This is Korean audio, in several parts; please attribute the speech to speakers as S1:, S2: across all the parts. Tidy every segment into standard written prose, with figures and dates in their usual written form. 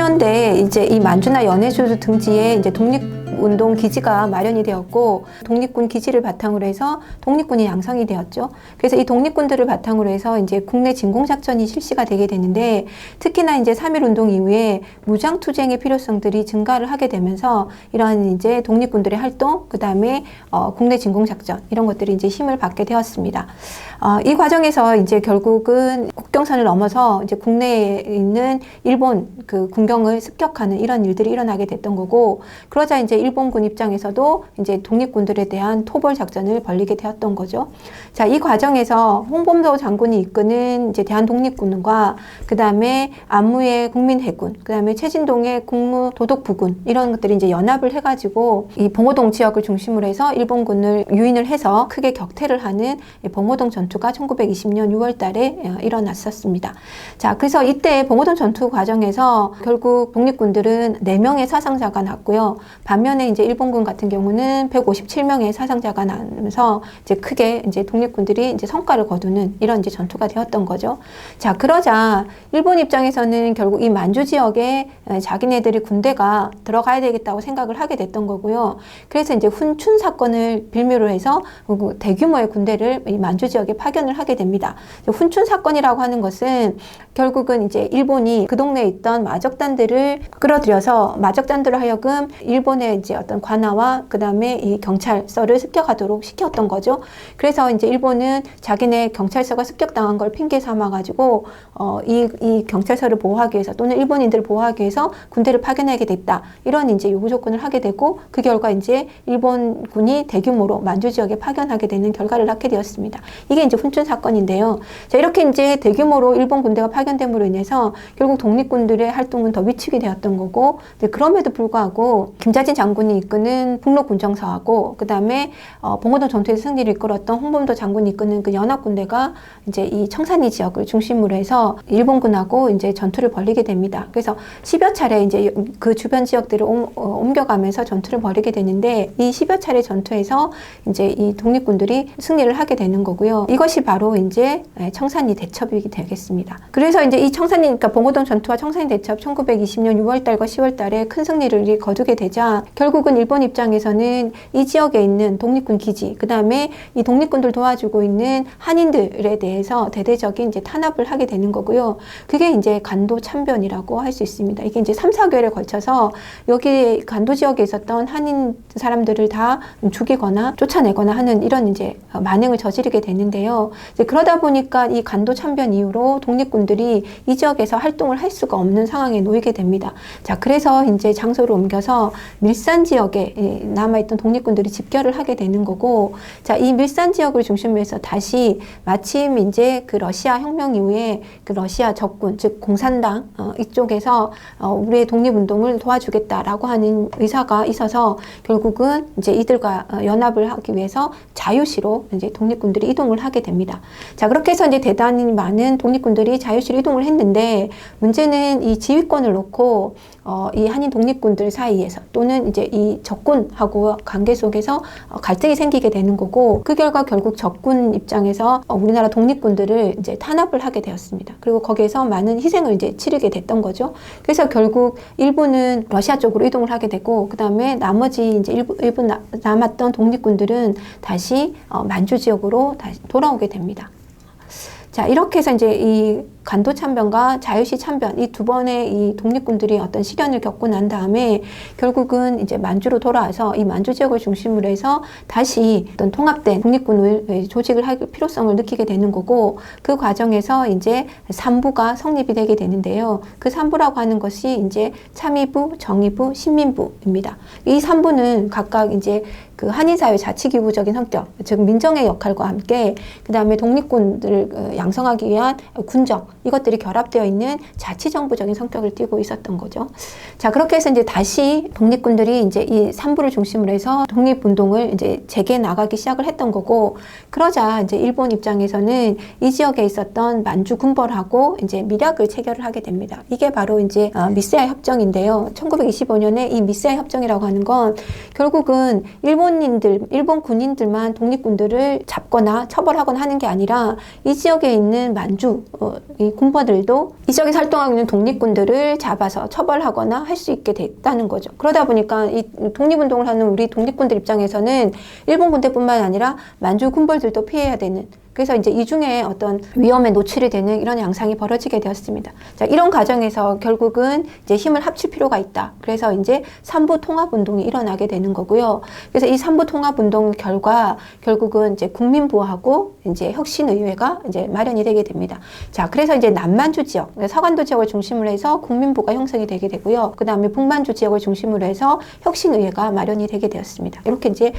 S1: 19년대에 이제 이 만주나 연해주 등지에 이제 독립운동 기지가 마련이 되었고, 독립군 기지를 바탕으로 해서 독립군이 양성이 되었죠. 그래서 이 독립군들을 바탕으로 해서 이제 국내 진공작전이 실시가 되게 되는데, 특히나 이제 3.1운동 이후에 무장투쟁의 필요성들이 증가를 하게 되면서 이러한 이제 독립군들의 활동, 그 다음에 국내 진공작전 이런 것들이 이제 힘을 받게 되었습니다. 이 과정에서 이제 결국은 국경선을 넘어서 이제 국내에 있는 일본 그 군경을 습격하는 이런 일들이 일어나게 됐던 거고, 그러자 이제 일본군 입장에서도 이제 독립군들에 대한 토벌 작전을 벌이게 되었던 거죠. 자, 이 과정에서 홍범도 장군이 이끄는 이제 대한독립군과 그 다음에 안무의 국민해군, 그 다음에 최진동의 국무도독부군 이런 것들이 이제 연합을 해가지고 이 봉오동 지역을 중심으로 해서 일본군을 유인을 해서 크게 격퇴를 하는 봉오동 전투가 1920년 6월 달에 일어났었습니다. 자, 그래서 이때 봉오동 전투 과정에서 결국 독립군들은 4명의 사상자가 났고요. 반면에 이제 일본군 같은 경우는 157명의 사상자가 나면서 이제 크게 이제 독립군들이 이제 성과를 거두는 이런 이제 전투가 되었던 거죠. 자, 그러자 일본 입장에서는 결국 이 만주 지역에 자기네들이 군대가 들어가야 되겠다고 생각을 하게 됐던 거고요. 그래서 이제 훈춘 사건을 빌미로 해서 대규모의 군대를 이 만주 지역에 파견을 하게 됩니다. 훈춘 사건이라고 하는 것은 결국은 이제 일본이 그 동네에 있던 마적단들을 끌어들여서 마적단들을 하여금 일본의 이제 어떤 관아와 그 다음에 이 경찰서를 습격하도록 시켰던 거죠. 그래서 이제 일본은 자기네 경찰서가 습격당한 걸 핑계 삼아가지고 이 경찰서를 보호하기 위해서 또는 일본인들을 보호하기 위해서 군대를 파견하게 됐다. 이런 이제 요구 조건을 하게 되고, 그 결과 이제 일본군이 대규모로 만주 지역에 파견하게 되는 결과를 낳게 되었습니다. 이게 이제 훈춘 사건인데요. 자, 이렇게 이제 대규모로 일본 군대가 파견됨으로 인해서 결국 독립군들의 활동은 더 위축이 되었던 거고, 그럼에도 불구하고 김자진 장군이 이끄는 북로군정사하고 그 다음에 봉오동 전투에서 승리를 이끌었던 홍범도 장군이 이끄는 그 연합군대가 이제 이 청산리 지역을 중심으로 해서 일본군하고 이제 전투를 벌이게 됩니다. 그래서 10여 차례 이제 그 주변 지역들을 옮겨가면서 전투를 벌이게 되는데, 이 10여 차례 전투에서 이제 이 독립군들이 승리를 하게 되는 거고요. 이것이 바로 이제 청산리 대첩이 되겠습니다. 그래서 이제 이 청산리, 그러니까 봉오동 전투와 청산리 대첩 1920년 6월 달과 10월 달에 큰 승리를 거두게 되자 결국은 일본 입장에서는 이 지역에 있는 독립군 기지, 그 다음에 이 독립군들 도와주고 있는 한인들에 대해서 대대적인 이제 탄압을 하게 되는 거고요. 그게 이제 간도 참변이라고 할 수 있습니다. 이게 이제 3, 4개월에 걸쳐서 여기 간도 지역에 있었던 한인 사람들을 다 죽이거나 쫓아내거나 하는 이런 이제 만행을 저지르게 되는데요. 이제 그러다 보니까 이 간도 참변 이후로 독립군들이 이 지역에서 활동을 할 수가 없는 상황에 놓이게 됩니다. 자, 그래서 이제 장소를 옮겨서 밀산 지역에 남아있던 독립군들이 집결을 하게 되는 거고, 자, 이 밀산 지역을 중심으로 해서 다시 마침 이제 그 러시아 혁명 이후에 그 러시아 적군, 즉 공산당 이쪽에서 우리의 독립운동을 도와주겠다라고 하는 의사가 있어서 결국은 이제 이들과 연합을 하기 위해서 자유시로 이제 독립군들이 이동을 하게 됩니다. 자, 그렇게 해서 이제 대단히 많은 독립군들이 자유시로 이동을 했는데, 문제는 이 지휘권을 놓고 이 한인 독립군들 사이에서 또는 이제 이 적군하고 관계 속에서 갈등이 생기게 되는 거고, 그 결과 결국 적군 입장에서 우리나라 독립군들을 이제 탄압을 하게 되었습니다. 그리고 거기에서 많은 희생을 이제 치르게 됐던 거죠. 그래서 결국 일부는 러시아 쪽으로 이동을 하게 되고, 그 다음에 나머지 이제 일부 남았던 독립군들은 다시 만주 지역으로 다시 돌아오게 됩니다. 자, 이렇게 해서 이제 이 간도 참변과 자유시 참변 이 두 번의 이 독립군들이 어떤 시련을 겪고 난 다음에 결국은 이제 만주로 돌아와서 이 만주 지역을 중심으로 해서 다시 어떤 통합된 독립군을 조직을 할 필요성을 느끼게 되는 거고, 그 과정에서 이제 3부가 성립이 되게 되는데요. 그 3부라고 하는 것이 이제 참의부, 정의부, 신민부입니다. 이 3부는 각각 이제 그 한인사회 자치기구적인 성격, 즉 민정의 역할과 함께 그 다음에 독립군들을 양성하기 위한 군정, 이것들이 결합되어 있는 자치정부적인 성격을 띠고 있었던 거죠. 자, 그렇게 해서 이제 다시 독립군들이 이제 이 3부를 중심으로 해서 독립운동을 이제 재개 나가기 시작을 했던 거고, 그러자 이제 일본 입장에서는 이 지역에 있었던 만주 군벌하고 이제 밀약을 체결을 하게 됩니다. 이게 바로 이제 미세아 협정인데요. 1925년에 이 미세아 협정이라고 하는 건 결국은 일본 일본 군인들만 독립군들을 잡거나 처벌하거나 하는 게 아니라 이 지역에 있는 만주 이 군부들도 이 지역에서 활동하고 있는 독립군들을 잡아서 처벌하거나 할 수 있게 됐다는 거죠. 그러다 보니까 이 독립운동을 하는 우리 독립군들 입장에서는 일본 군대뿐만 아니라 만주 군벌들도 피해야 되는, 그래서 이제 이 중에 어떤 위험에 노출이 되는 이런 양상이 벌어지게 되었습니다. 자, 이런 과정에서 결국은 이제 힘을 합칠 필요가 있다. 그래서 이제 삼부 통합 운동이 일어나게 되는 거고요. 그래서 이 삼부 통합 운동 결과 결국은 이제 국민부하고 이제 혁신의회가 이제 마련이 되게 됩니다. 자, 그래서 이제 남만주 지역, 서간도 지역을 중심으로 해서 국민부가 형성이 되게 되고요. 그 다음에 북만주 지역을 중심으로 해서 혁신의회가 마련이 되게 되었습니다. 이렇게 이제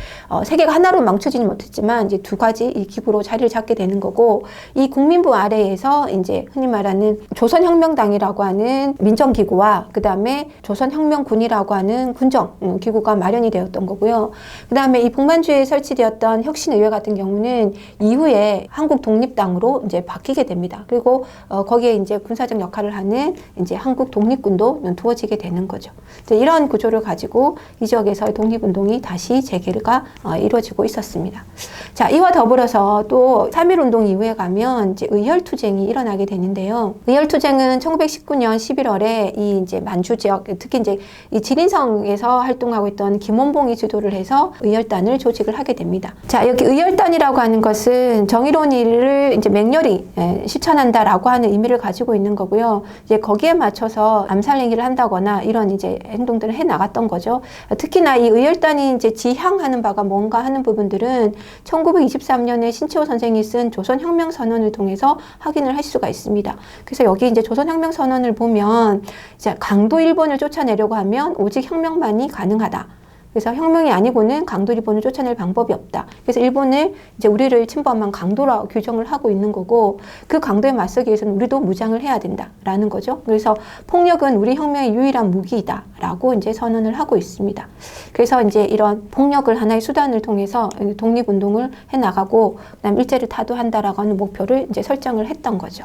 S1: 세계가 하나로 망쳐지는 못했지만 이제 두 가지 이 기구로 자리를 잡게 되는 거고, 이 국민부 아래에서 이제 흔히 말하는 조선혁명당이라고 하는 민정기구와 그 다음에 조선혁명군이라고 하는 군정기구가 마련이 되었던 거고요. 그 다음에 이 북만주에 설치되었던 혁신의회 같은 경우는 이후에 한국독립당으로 이제 바뀌게 됩니다. 그리고 거기에 이제 군사적 역할을 하는 이제 한국독립군도 두어지게 되는 거죠. 이런 구조를 가지고 이 지역에서의 독립운동이 다시 재개가 이루어지고 있었습니다. 자, 이와 더불어서 또 3.1운동 이후에 가면 이제 의열투쟁이 일어나게 되는데요. 의열투쟁은 1919년 11월에 이 이제 만주 지역, 특히 이제 이 지린성에서 활동하고 있던 김원봉이 주도를 해서 의열단을 조직을 하게 됩니다. 자, 여기 의열단이라고 하는 것은 정의로운 일을 이제 맹렬히 실천한다라고 하는 의미를 가지고 있는 거고요. 이제 거기에 맞춰서 암살 행위를 한다거나 이런 이제 행동들을 해 나갔던 거죠. 특히나 이 의열단이 이제 지향하는 바가 뭔가 하는 부분들은 1923년에 신채호 선생이 쓴 조선혁명선언을 통해서 확인을 할 수가 있습니다. 그래서 여기 이제 조선혁명선언을 보면 이제 강도 일본을 쫓아내려고 하면 오직 혁명만이 가능하다. 그래서 혁명이 아니고는 강도 일본을 쫓아낼 방법이 없다. 그래서 일본을 이제 우리를 침범한 강도라고 규정을 하고 있는 거고, 그 강도에 맞서기 위해서는 우리도 무장을 해야 된다라는 거죠. 그래서 폭력은 우리 혁명의 유일한 무기이다라고 이제 선언을 하고 있습니다. 그래서 이제 이런 폭력을 하나의 수단을 통해서 독립운동을 해 나가고, 그다음 일제를 타도한다라고 하는 목표를 이제 설정을 했던 거죠.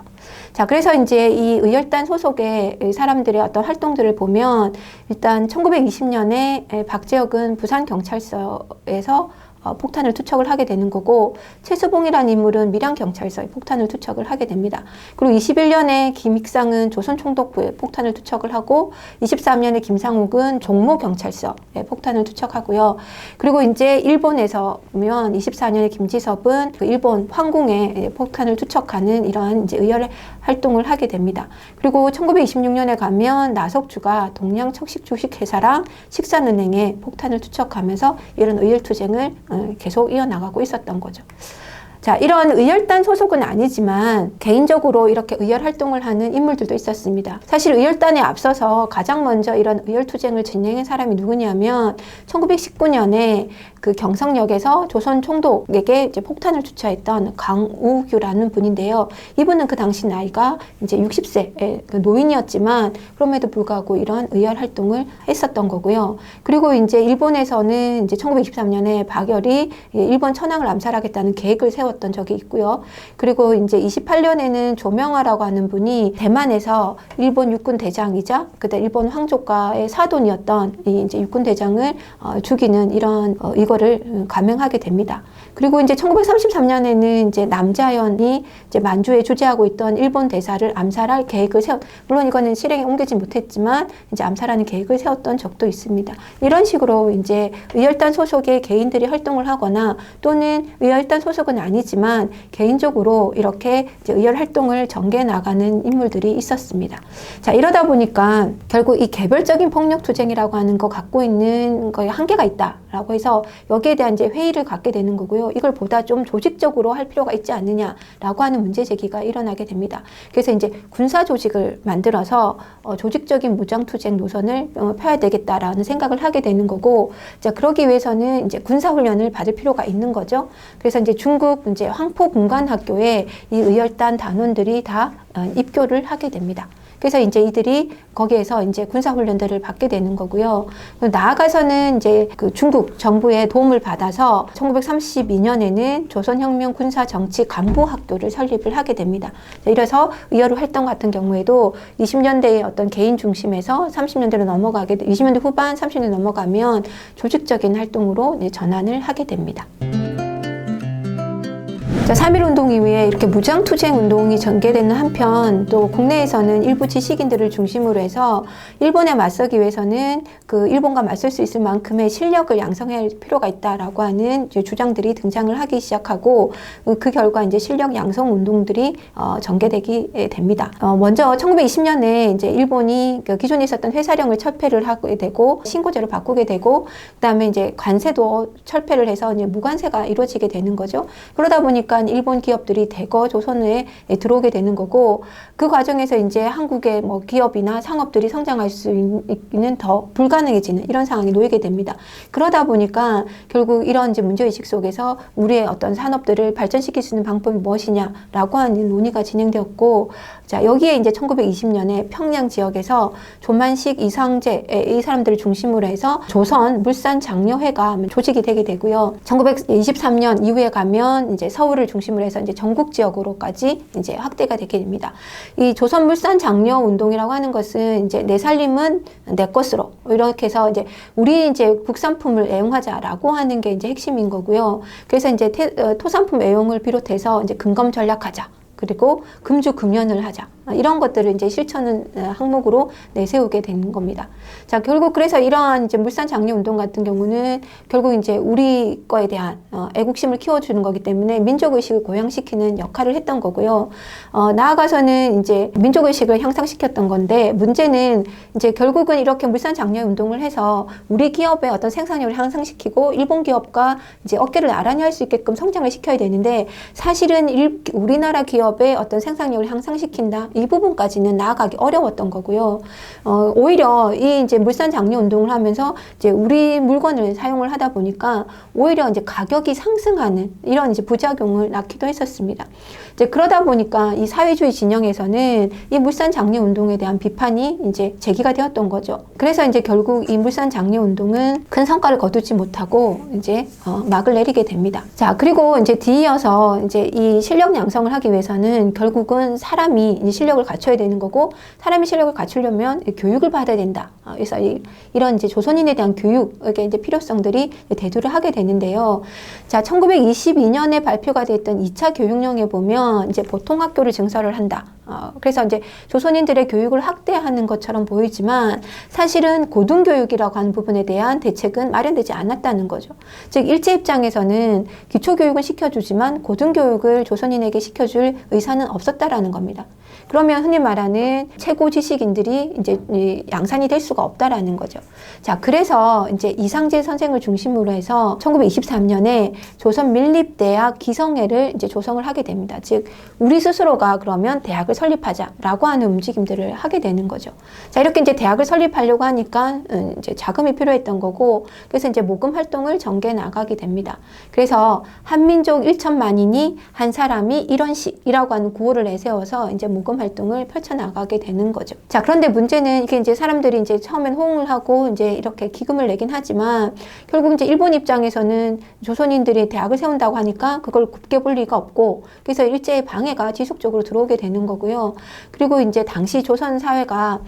S1: 자, 그래서 이제 이 의열단 소속의 사람들의 어떤 활동들을 보면 일단 1920년에 박재혁은 부산경찰서에서 폭탄을 투척을 하게 되는 거고, 최수봉이라는 인물은 밀양경찰서에 폭탄을 투척을 하게 됩니다. 그리고 21년에 김익상은 조선총독부에 폭탄을 투척을 하고, 23년에 김상욱은 종로경찰서에 폭탄을 투척하고요. 그리고 이제 일본에서 보면 24년에 김지섭은 그 일본 황궁에 폭탄을 투척하는 이러한 이제 의열 활동을 하게 됩니다. 그리고 1926년에 가면 나석주가 동양척식주식회사랑 식산은행에 폭탄을 투척하면서 이런 의열투쟁을 계속 이어나가고 있었던 거죠. 자, 이런 의열단 소속은 아니지만 개인적으로 이렇게 의열 활동을 하는 인물들도 있었습니다. 사실 의열단에 앞서서 가장 먼저 이런 의열투쟁을 진행한 사람이 누구냐면 1919년에 그 경성역에서 조선 총독에게 이제 폭탄을 투처했던 강우규라는 분인데요. 이분은 그 당시 나이가 이제 60세 노인이었지만 그럼에도 불구하고 이런 의열 활동을 했었던 거고요. 그리고 이제 일본에서는 이제 1923년에 박열이 일본 천황을 암살하겠다는 계획을 세웠던 적이 있고요. 그리고 이제 28년에는 조명화라고 하는 분이 대만에서 일본 육군 대장이자 그때 일본 황족가의 사돈이었던 이 이제 육군 대장을 죽이는 이런 이거를 감행하게 됩니다. 그리고 이제 1933년에는 이제 남자연이 이제 만주에 주재하고 있던 일본 대사를 암살할 계획을 물론 이거는 실행에 옮기지 못했지만 이제 암살하는 계획을 세웠던 적도 있습니다. 이런 식으로 이제 의열단 소속의 개인들이 활동을 하거나 또는 의열단 소속은 아니지만 개인적으로 이렇게 이제 의열 활동을 전개해 나가는 인물들이 있었습니다. 자, 이러다 보니까 결국 이 개별적인 폭력 투쟁이라고 하는 거 갖고 있는 거에 한계가 있다라고 해서 여기에 대한 이제 회의를 갖게 되는 거고요. 이걸 보다 좀 조직적으로 할 필요가 있지 않느냐라고 하는 문제 제기가 일어나게 됩니다. 그래서 이제 군사 조직을 만들어서 조직적인 무장투쟁 노선을 펴야 되겠다라는 생각을 하게 되는 거고, 자, 그러기 위해서는 이제 군사훈련을 받을 필요가 있는 거죠. 그래서 이제 중국 이제 황포군관학교에 이 의열단 단원들이 다 입교를 하게 됩니다. 그래서 이제 이들이 거기에서 이제 군사훈련들을 받게 되는 거고요. 나아가서는 이제 그 중국 정부의 도움을 받아서 1932년에는 조선혁명 군사정치 간부학교를 설립을 하게 됩니다. 이래서 의열우 활동 같은 경우에도 20년대의 어떤 개인 중심에서 30년대로 넘어가게, 20년대 후반 30년대 넘어가면 조직적인 활동으로 이제 전환을 하게 됩니다. 3.1운동 이후에 이렇게 무장투쟁 운동이 전개되는 한편 또 국내에서는 일부 지식인들을 중심으로 해서 일본에 맞서기 위해서는 그 일본과 맞설 수 있을 만큼의 실력을 양성할 필요가 있다라고 하는 주장들이 등장을 하기 시작하고 그 결과 이제 실력 양성 운동들이 전개되게 됩니다. 먼저 1920년에 이제 일본이 그 기존에 있었던 회사령을 철폐를 하게 되고 신고제로 바꾸게 되고 그다음에 이제 관세도 철폐를 해서 이제 무관세가 이루어지게 되는 거죠. 그러다 보니까 일본 기업들이 대거 조선에 들어오게 되는 거고 그 과정에서 이제 한국의 뭐 기업이나 상업들이 성장할 수 있는 더 불가능해지는 이런 상황이 놓이게 됩니다. 그러다 보니까 결국 이런 이제 문제의식 속에서 우리의 어떤 산업들을 발전시킬 수 있는 방법이 무엇이냐라고 하는 논의가 진행되었고 자, 여기에 이제 1920년에 평양 지역에서 조만식, 이상제 이 사람들을 중심으로 해서 조선 물산장려회가 조직이 되게 되고요. 1923년 이후에 가면 이제 서울을 중심으로 해서 이제 전국 지역으로까지 이제 확대가 되게 됩니다. 이 조선 물산장려 운동이라고 하는 것은 이제 내 살림은 내 것으로 이렇게 해서 이제 우리 이제 국산품을 애용하자라고 하는 게 이제 핵심인 거고요. 그래서 이제 토산품 애용을 비롯해서 이제 근검 전략하자. 그리고 금주 금연을 하자. 이런 것들을 이제 실천 항목으로 내세우게 되는 겁니다. 자, 결국 그래서 이러한 이제 물산 장려 운동 같은 경우는 결국 이제 우리 거에 대한 애국심을 키워주는 거기 때문에 민족의식을 고양시키는 역할을 했던 거고요. 나아가서는 이제 민족의식을 향상시켰던 건데 문제는 이제 결국은 이렇게 물산 장려 운동을 해서 우리 기업의 어떤 생산력을 향상시키고 일본 기업과 이제 어깨를 나란히 할 수 있게끔 성장을 시켜야 되는데 사실은 우리나라 기업의 어떤 생산력을 향상시킨다. 이 부분까지는 나아가기 어려웠던 거고요. 오히려 이 이제 물산 장려 운동을 하면서 이제 우리 물건을 사용을 하다 보니까 오히려 이제 가격이 상승하는 이런 이제 부작용을 낳기도 했었습니다. 이제 그러다 보니까 이 사회주의 진영에서는 이 물산 장려 운동에 대한 비판이 이제 제기가 되었던 거죠. 그래서 이제 결국 이 물산 장려 운동은 큰 성과를 거두지 못하고 이제 막을 내리게 됩니다. 자, 그리고 이제 뒤이어서 이제 이 실력 양성을 하기 위해서는 결국은 사람이 이제 실력을 갖춰야 되는 거고 사람이 실력을 갖추려면 교육을 받아야 된다. 그래서 이런 이제 조선인에 대한 교육의 이제 필요성들이 대두를 하게 되는데요. 자, 1922년에 발표가 됐던 2차 교육령에 보면 이제 보통학교를 증설을 한다. 그래서 이제 조선인들의 교육을 확대하는 것처럼 보이지만 사실은 고등교육이라고 하는 부분에 대한 대책은 마련되지 않았다는 거죠. 즉 일제 입장에서는 기초교육은 시켜주지만 고등교육을 조선인에게 시켜줄 의사는 없었다라는 겁니다. 그러면 흔히 말하는 최고 지식인들이 이제 양산이 될 수가 없다라는 거죠. 자, 그래서 이제 이상제 선생을 중심으로 해서 1923년에 조선민립대학 기성회를 이제 조성을 하게 됩니다. 즉 우리 스스로가 그러면 대학을 설립하자라고 하는 움직임들을 하게 되는 거죠. 자, 이렇게 이제 대학을 설립하려고 하니까 이제 자금이 필요했던 거고, 그래서 이제 모금 활동을 전개 나가게 됩니다. 그래서 한민족 1천만인이 한 사람이 1원씩이라고 하는 구호를 내세워서 이제 모금 활동을 펼쳐 나가게 되는 거죠. 자, 그런데 문제는 이게 이제 사람들이 이제 처음엔 호응을 하고 이제 이렇게 기금을 내긴 하지만 결국 이제 일본 입장에서는 조선인들이 대학을 세운다고 하니까 그걸 굽게 볼 리가 없고, 그래서 일제의 방해가 지속적으로 들어오게 되는 거고요. 그리고 이제 당시 조선 사회가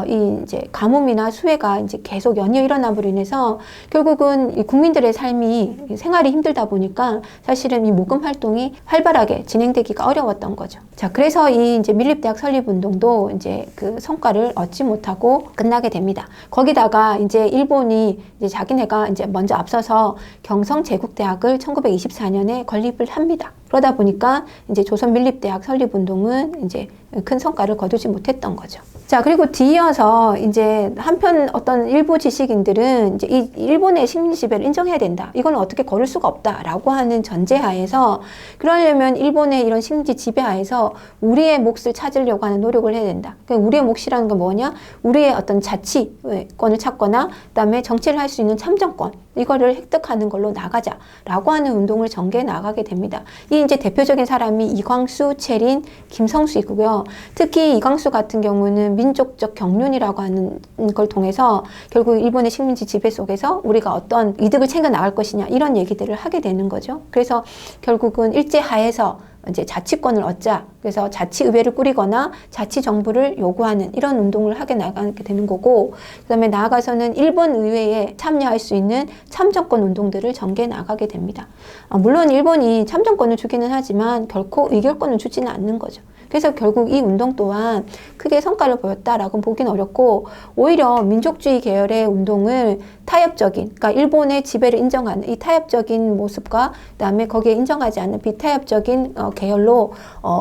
S1: 이 이제 가뭄이나 수해가 이제 계속 연이어 일어남으로 인해서 결국은 이 국민들의 삶이 생활이 힘들다 보니까 사실은 이 모금 활동이 활발하게 진행되기가 어려웠던 거죠. 자, 그래서 이 이제 밀립대학 설립 운동도 이제 그 성과를 얻지 못하고 끝나게 됩니다. 거기다가 이제 일본이 이제 자기네가 이제 먼저 앞서서 경성제국대학을 1924년에 건립을 합니다. 그러다 보니까 이제 조선민립대학 설립 운동은 이제 큰 성과를 거두지 못했던 거죠. 자, 그리고 뒤이어서 이제 한편 어떤 일부 지식인들은 이제 이 일본의 식민 지배를 인정해야 된다. 이건 어떻게 거를 수가 없다라고 하는 전제하에서 그러려면 일본의 이런 식민지 지배하에서 우리의 몫을 찾으려고 하는 노력을 해야 된다. 그러니까 우리의 몫이라는 건 뭐냐? 우리의 어떤 자치권을 찾거나 그다음에 정치를 할 수 있는 참정권 이거를 획득하는 걸로 나가자라고 하는 운동을 전개해 나가게 됩니다. 이 이제 대표적인 사람이 이광수, 채린, 김성수이고요. 되는데요. 특히 이광수 같은 경우는 민족적 경륜이라고 하는 걸 통해서 결국 일본의 식민지 지배 속에서 우리가 어떤 이득을 챙겨 나갈 것이냐 이런 얘기들을 하게 되는 거죠. 그래서 결국은 일제 하에서 이제 자치권을 얻자. 그래서 자치의회를 꾸리거나 자치정부를 요구하는 이런 운동을 하게 나가게 되는 거고, 그 다음에 나아가서는 일본 의회에 참여할 수 있는 참정권 운동들을 전개해 나가게 됩니다. 물론 일본이 참정권을 주기는 하지만 결코 의결권을 주지는 않는 거죠. 그래서 결국 이 운동 또한 크게 성과를 보였다라고 보기는 어렵고, 오히려 민족주의 계열의 운동을 타협적인, 그러니까 일본의 지배를 인정하는 이 타협적인 모습과 그다음에 거기에 인정하지 않는 비타협적인 계열로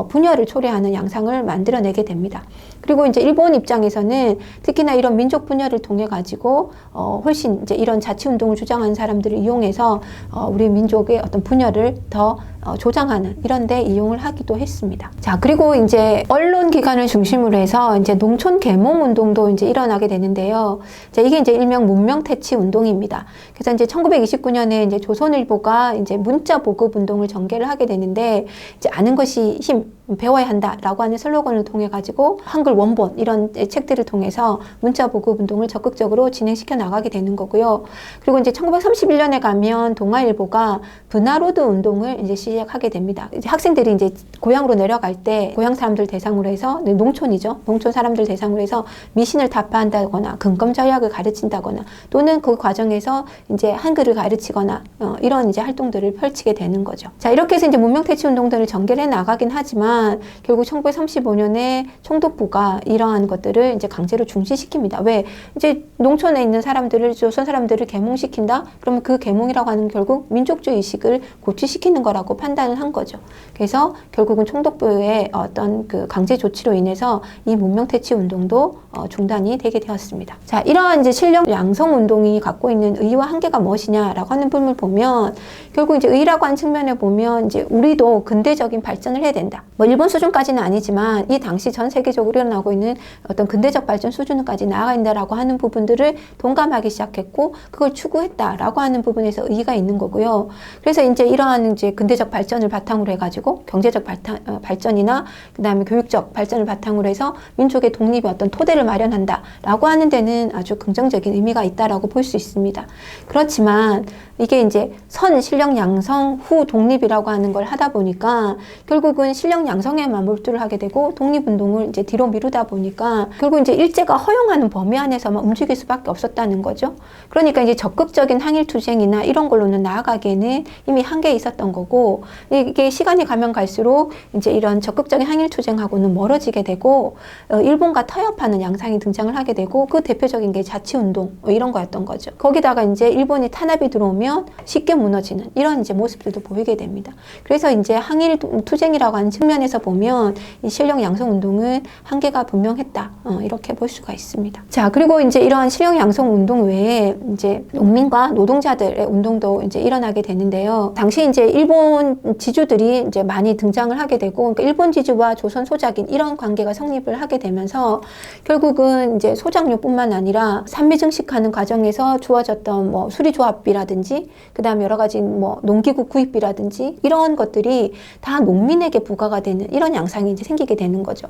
S1: 분열을 초래하는 양상을 만들어내게 됩니다. 그리고 이제 일본 입장에서는 특히나 이런 민족 분열을 통해 가지고 훨씬 이제 이런 자치운동을 주장하는 사람들을 이용해서 우리 민족의 어떤 분열을 더 조장하는 이런 데 이용을 하기도 했습니다. 자, 그리고 이제 언론 기관을 중심으로 해서 이제 농촌 계몽 운동도 이제 일어나게 되는데요. 자, 이게 이제 일명 문명 퇴치 운동입니다. 그래서 이제 1929년에 이제 조선일보가 이제 문자 보급 운동을 전개를 하게 되는데, 이제 아는 것이 힘, 배워야 한다라고 하는 슬로건을 통해 가지고 한글 원본 이런 책들을 통해서 문자 보급 운동을 적극적으로 진행시켜 나가게 되는 거고요. 그리고 이제 1931년에 가면 동아일보가 분화로드 운동을 이제 시작하게 됩니다. 이제 학생들이 이제 고향으로 내려갈 때 고향 사람들 대상으로 해서, 농촌이죠. 농촌 사람들 대상으로 해서 미신을 타파한다거나 근검절약을 가르친다거나 또는 그 과정에서 이제 한글을 가르치거나 이런 이제 활동들을 펼치게 되는 거죠. 자, 이렇게 해서 이제 문명퇴치 운동들을 전개해 나가긴 하지만 결국 1935년에 총독부가 이러한 것들을 이제 강제로 중지시킵니다. 왜? 이제 농촌에 있는 사람들을, 조선 사람들을 계몽시킨다? 그러면 그 계몽이라고 하는 결국 민족주의 의식을 고취시키는 거라고 판단을 한 거죠. 그래서 결국은 총독부의 어떤 그 강제 조치로 인해서 이 문명퇴치 운동도 중단이 되게 되었습니다. 자, 이러한 이제 실력 양성 운동이 갖고 있는 의의와 한계가 무엇이냐라고 하는 부분을 보면, 결국 이제 의의라고 하는 측면에 보면 이제 우리도 근대적인 발전을 해야 된다. 뭐 일본 수준까지는 아니지만 이 당시 전 세계적으로 일어나고 있는 어떤 근대적 발전 수준까지 나아가 있다라고 하는 부분들을 동감하기 시작했고, 그걸 추구했다라고 하는 부분에서 의의가 있는 거고요. 그래서 이제 이러한 이제 근대적 발전을 바탕으로 해가지고 경제적 발전이나 그다음에 교육적 발전을 바탕으로 해서 민족의 독립의 어떤 토대를 마련한다라고 하는 데는 아주 긍정적인 의미가 있다라고 볼 수 있습니다. 그렇지만 이게 이제 선 실력 양성 후 독립이라고 하는 걸 하다 보니까 결국은 실력 양성에만 몰두를 하게 되고 독립운동을 이제 뒤로 미루다 보니까 결국 이제 일제가 허용하는 범위 안에서만 움직일 수밖에 없었다는 거죠. 그러니까 이제 적극적인 항일투쟁이나 이런 걸로는 나아가기에는 이미 한계에 있었던 거고, 이게 시간이 가면 갈수록 이제 이런 적극적인 항일투쟁하고는 멀어지게 되고 일본과 타협하는 양상이 등장을 하게 되고, 그 대표적인 게 자치운동 이런 거였던 거죠. 거기다가 이제 일본이 탄압이 들어오면 쉽게 무너지는 이런 이제 모습들도 보이게 됩니다. 그래서 이제 항일투쟁이라고 하는 측면에서 보면 이 실력 양성 운동은 한계가 분명했다, 이렇게 볼 수가 있습니다. 자, 그리고 이제 이러한 실력 양성 운동 외에 이제 농민과 노동자들의 운동도 이제 일어나게 되는데요. 당시 이제 일본 지주들이 이제 많이 등장을 하게 되고, 그러니까 일본 지주와 조선 소작인 이런 관계가 성립을 하게 되면서 결국은 이제 소작료뿐만 아니라 산미 증식하는 과정에서 주어졌던 뭐 수리조합비라든지 그 다음에 여러 가지 뭐 농기구 구입비라든지 이런 것들이 다 농민에게 부과가 되는 이런 양상이 이제 생기게 되는 거죠.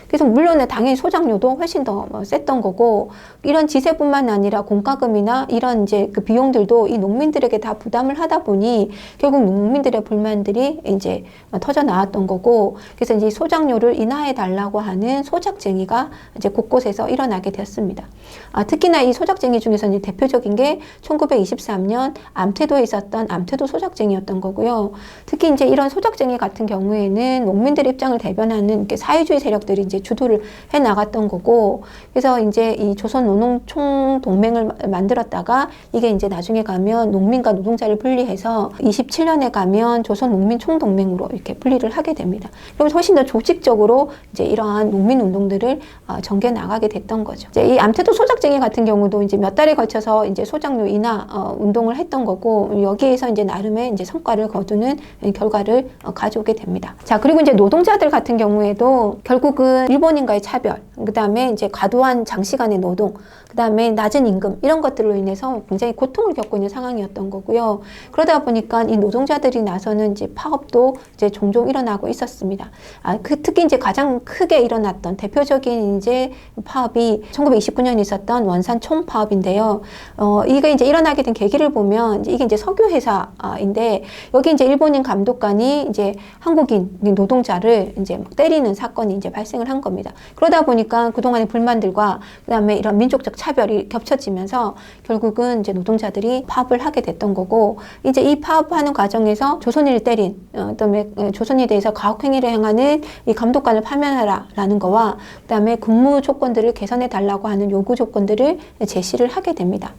S1: 그래서 물론 당연히 소작료도 훨씬 더 셌던 거고, 이런 지세뿐만 아니라 공과금이나 이런 이제 그 비용들도 이 농민들에게 다 부담을 하다 보니 결국 농민들의 불만들이 이제 터져 나왔던 거고, 그래서 이제 소작료를 인하해 달라고 하는 소작쟁이가 이제 곳곳에서 일어나게 되었습니다. 특히나 이 소작쟁이 중에서 이제 대표적인 게 1923년 암태도에 있었던 암태도 소작쟁이였던 거고요. 특히 이제 이런 소작쟁이 같은 경우에는 농민들의 입장을 대변하는 이렇게 사회주의 세력들이 이제 주도를 해 나갔던 거고, 그래서 이제 이 조선 노농총 동맹을 만들었다가 이게 이제 나중에 가면 농민과 노동자를 분리해서 27년에 가면 조선 농민 총동맹으로 이렇게 분리를 하게 됩니다. 그러면서 훨씬 더 조직적으로 이제 이러한 농민 운동들을 전개 나가게 됐던 거죠. 이제 이 암태도 소작쟁이 같은 경우도 이제 몇 달에 걸쳐서 이제 소작료 인하 운동을 했던 거고, 여기에서 이제 나름의 이제 성과를 거두는 결과를 가져오게 됩니다. 자, 그리고 이제 노동자들 같은 경우에도 결국은 일본인과의 차별, 그다음에 이제 과도한 장시간의 노동, 그다음에 낮은 임금 이런 것들로 인해서 굉장히 고통을 겪고 있는 상황이었던 거고요. 그러다 보니까 이 노동자들이 나서는 이제 파업도 이제 종종 일어나고 있었습니다. 특히 이제 가장 크게 일어났던 대표적인 이제 파업이 1929년에 있었던 원산 총파업인데요. 이게 이제 일어나게 된 계기를 보면 이게 이제 석유 회사인데 여기 이제 일본인 감독관이 이제 한국인 노동자를 이제 때리는 사건이 이제 발생을 한 겁니다. 그러다 보니까 그동안의 불만들과 그다음에 이런 민족적 차별이 겹쳐지면서 결국은 이제 노동자들이 파업을 하게 됐던 거고, 이제 이 파업하는 과정에서 조선인을 때린 그다음에 조선인에 대해서 가혹행위를 행하는 이 감독관을 파면하라라는 거와 그다음에 근무 조건들을 개선해 달라고 하는 요구 조건들을 제시를 하게 됩니다.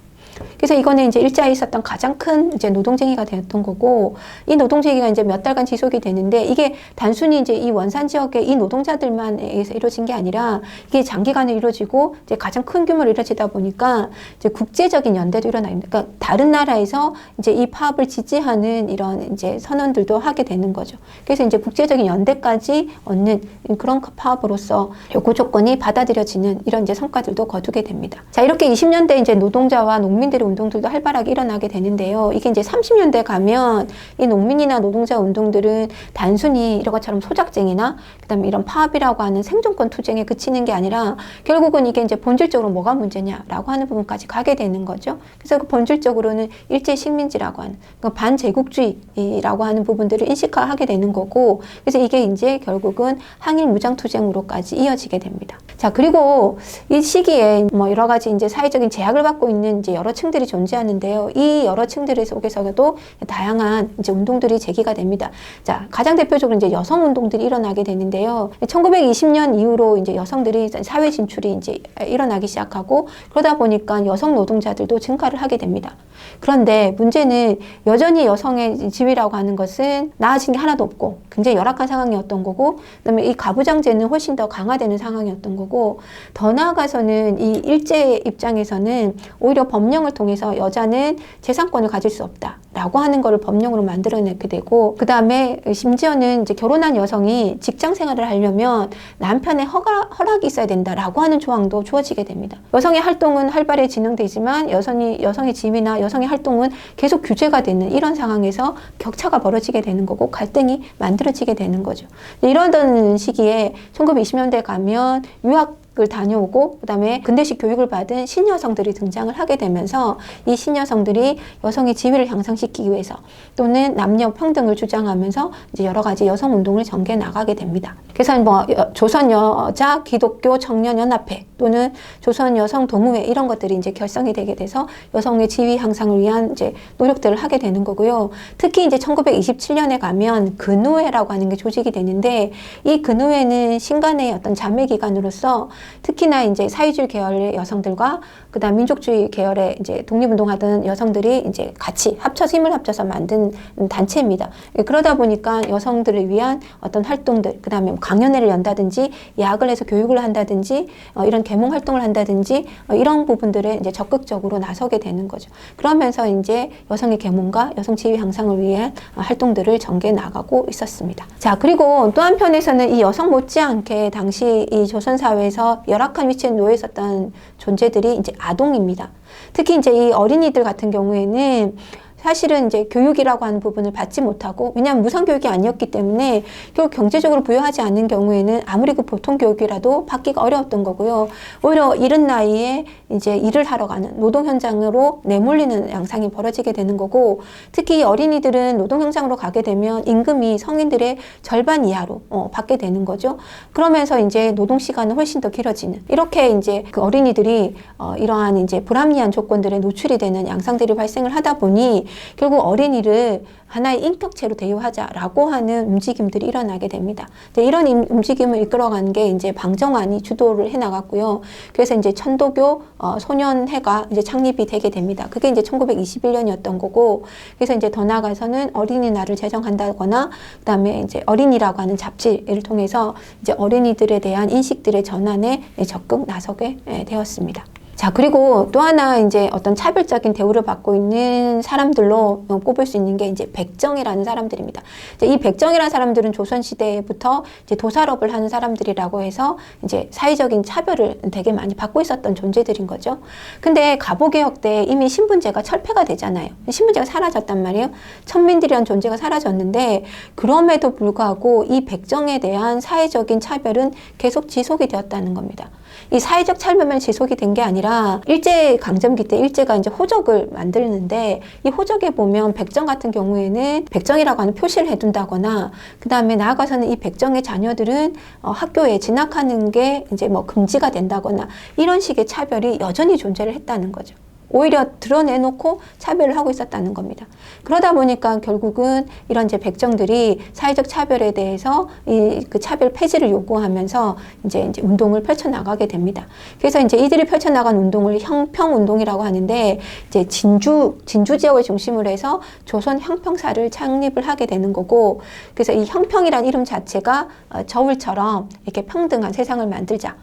S1: 그래서 이거는 이제 일자에 있었던 가장 큰 이제 노동쟁의가 되었던 거고, 이 노동쟁의가 이제 몇 달간 지속이 되는데 이게 단순히 이제 이 원산 지역의 이 노동자들만 의해서 이루어진 게 아니라 이게 장기간에 이루어지고 이제 가장 큰 규모로 이루어지다 보니까 이제 국제적인 연대도 일어납니다. 그러니까 다른 나라에서 이제 이 파업을 지지하는 이런 이제 선언들도 하게 되는 거죠. 그래서 이제 국제적인 연대까지 얻는 그런 파업으로서 요구 조건이 받아들여지는 이런 이제 성과들도 거두게 됩니다. 자, 이렇게 20년대 이제 노동자와 농민들의 운동들도 활발하게 일어나게 되는데요. 이게 이제 30년대 가면 이 농민이나 노동자 운동들은 단순히 이런 것처럼 소작쟁이나 그다음에 이런 파업이라고 하는 생존권 투쟁에 그치는 게 아니라 결국은 이게 이제 본질적으로 뭐가 문제냐라고 하는 부분까지 가게 되는 거죠. 그래서 그 본질적으로는 일제 식민지라고 하는 그러니까 반제국주의라고 하는 부분들을 인식화하게 되는 거고, 그래서 이게 이제 결국은 항일 무장 투쟁으로까지 이어지게 됩니다. 자, 그리고 이 시기에 뭐 여러 가지 이제 사회적인 제약을 받고 있는 이제 여러 층들이 존재하는데요. 이 여러 층들의 속에서도 다양한 이제 운동들이 제기가 됩니다. 자, 가장 대표적으로 이제 여성 운동들이 일어나게 되는데요. 1920년 이후로 이제 여성들이 사회 진출이 이제 일어나기 시작하고, 그러다 보니까 여성 노동자들도 증가를 하게 됩니다. 그런데 문제는 여전히 여성의 지위라고 하는 것은 나아진 게 하나도 없고 굉장히 열악한 상황이었던 거고, 그다음에 이 가부장제는 훨씬 더 강화되는 상황이었던 거고, 더 나아가서는 이 일제 입장에서는 오히려 법령을 통해서 여자는 재산권을 가질 수 없다라고 하는 것을 법령으로 만들어내게 되고, 그 다음에 심지어는 이제 결혼한 여성이 직장 생활을 하려면 남편의 허락이 있어야 된다라고 하는 조항도 주어지게 됩니다. 여성의 활동은 활발히 진행되지만 여성의 지위나 여성의 활동은 계속 규제가 되는 이런 상황에서 격차가 벌어지게 되는 거고 갈등이 만들어지게 되는 거죠. 이러던 시기에 1920년대 가면 유학을 다녀오고 그다음에 근대식 교육을 받은 신여성들이 등장을 하게 되면서 이 신여성들이 여성의 지위를 향상시키기 위해서 또는 남녀 평등을 주장하면서 이제 여러 가지 여성 운동을 전개해 나가게 됩니다. 그래서 뭐 조선 여자 기독교 청년 연합회 또는 조선 여성 동호회 이런 것들이 이제 결성이 되게 돼서 여성의 지위 향상을 위한 이제 노력들을 하게 되는 거고요. 특히 이제 1927년에 가면 근우회라고 하는 게 조직이 되는데, 이 근우회는 신간의 어떤 자매 기관으로서 특히나 이제 사회주의 계열의 여성들과 그다음 민족주의 계열의 이제 독립운동하던 여성들이 이제 같이 합쳐서 힘을 합쳐서 만든 단체입니다. 그러다 보니까 여성들을 위한 어떤 활동들, 그다음에 강연회를 연다든지 야학을 해서 교육을 한다든지 이런 계몽 활동을 한다든지 이런 부분들에 이제 적극적으로 나서게 되는 거죠. 그러면서 이제 여성의 계몽과 여성 지위 향상을 위한 활동들을 전개해 나가고 있었습니다. 자, 그리고 또 한편에서는 이 여성 못지않게 당시 이 조선 사회에서 열악한 위치에 놓여 있었던 존재들이 이제 아동입니다. 특히 이제 이 어린이들 같은 경우에는 사실은 이제 교육이라고 하는 부분을 받지 못하고, 왜냐하면 무상교육이 아니었기 때문에 결국 경제적으로 부여하지 않는 경우에는 아무리 그 보통 교육이라도 받기가 어려웠던 거고요. 오히려 이른 나이에 이제 일을 하러 가는 노동 현장으로 내몰리는 양상이 벌어지게 되는 거고, 특히 어린이들은 노동 현장으로 가게 되면 임금이 성인들의 절반 이하로 받게 되는 거죠. 그러면서 이제 노동 시간은 훨씬 더 길어지는, 이렇게 이제 그 어린이들이 이러한 이제 불합리한 조건들에 노출이 되는 양상들이 발생을 하다 보니 결국 어린이를 하나의 인격체로 대우하자라고 하는 움직임들이 일어나게 됩니다. 이런 움직임을 이끌어간 게 이제 방정환이 주도를 해나갔고요. 그래서 이제 천도교 소년회가 이제 창립이 되게 됩니다. 그게 이제 1921년이었던 거고, 그래서 이제 더 나아가서는 어린이날을 제정한다거나, 그다음에 이제 어린이라고 하는 잡지를 통해서 이제 어린이들에 대한 인식들의 전환에 적극 나서게 되었습니다. 자, 그리고 또 하나 이제 어떤 차별적인 대우를 받고 있는 사람들로 꼽을 수 있는 게 이제 백정이라는 사람들입니다. 이제 이 백정이라는 사람들은 조선시대부터 이제 도살업을 하는 사람들이라고 해서 이제 사회적인 차별을 되게 많이 받고 있었던 존재들인 거죠. 근데 갑오개혁 때 이미 신분제가 철폐가 되잖아요. 신분제가 사라졌단 말이에요. 천민들이라는 존재가 사라졌는데 그럼에도 불구하고 이 백정에 대한 사회적인 차별은 계속 지속이 되었다는 겁니다. 이 사회적 차별만 지속이 된 게 아니라 일제강점기 때 일제가 이제 호적을 만드는데 이 호적에 보면 백정 같은 경우에는 백정이라고 하는 표시를 해둔다거나 그 다음에 나아가서는 이 백정의 자녀들은 학교에 진학하는 게 이제 뭐 금지가 된다거나 이런 식의 차별이 여전히 존재를 했다는 거죠. 오히려 드러내놓고 차별을 하고 있었다는 겁니다. 그러다 보니까 결국은 이런 이제 백정들이 사회적 차별에 대해서 그 차별 폐지를 요구하면서 이제 운동을 펼쳐나가게 됩니다. 그래서 이제 이들이 펼쳐나간 운동을 형평운동이라고 하는데 이제 진주 지역을 중심으로 해서 조선 형평사를 창립을 하게 되는 거고, 그래서 이 형평이란 이름 자체가 저울처럼 이렇게 평등한 세상을 만들자,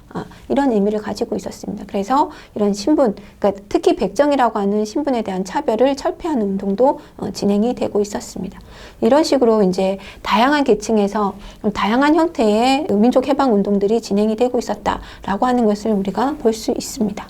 S1: 이런 의미를 가지고 있었습니다. 그래서 이런 신분, 그러니까 특히 백정이라고 하는 신분에 대한 차별을 철폐하는 운동도 진행이 되고 있었습니다. 이런 식으로 이제 다양한 계층에서 다양한 형태의 민족 해방 운동들이 진행이 되고 있었다라고 하는 것을 우리가 볼 수 있습니다.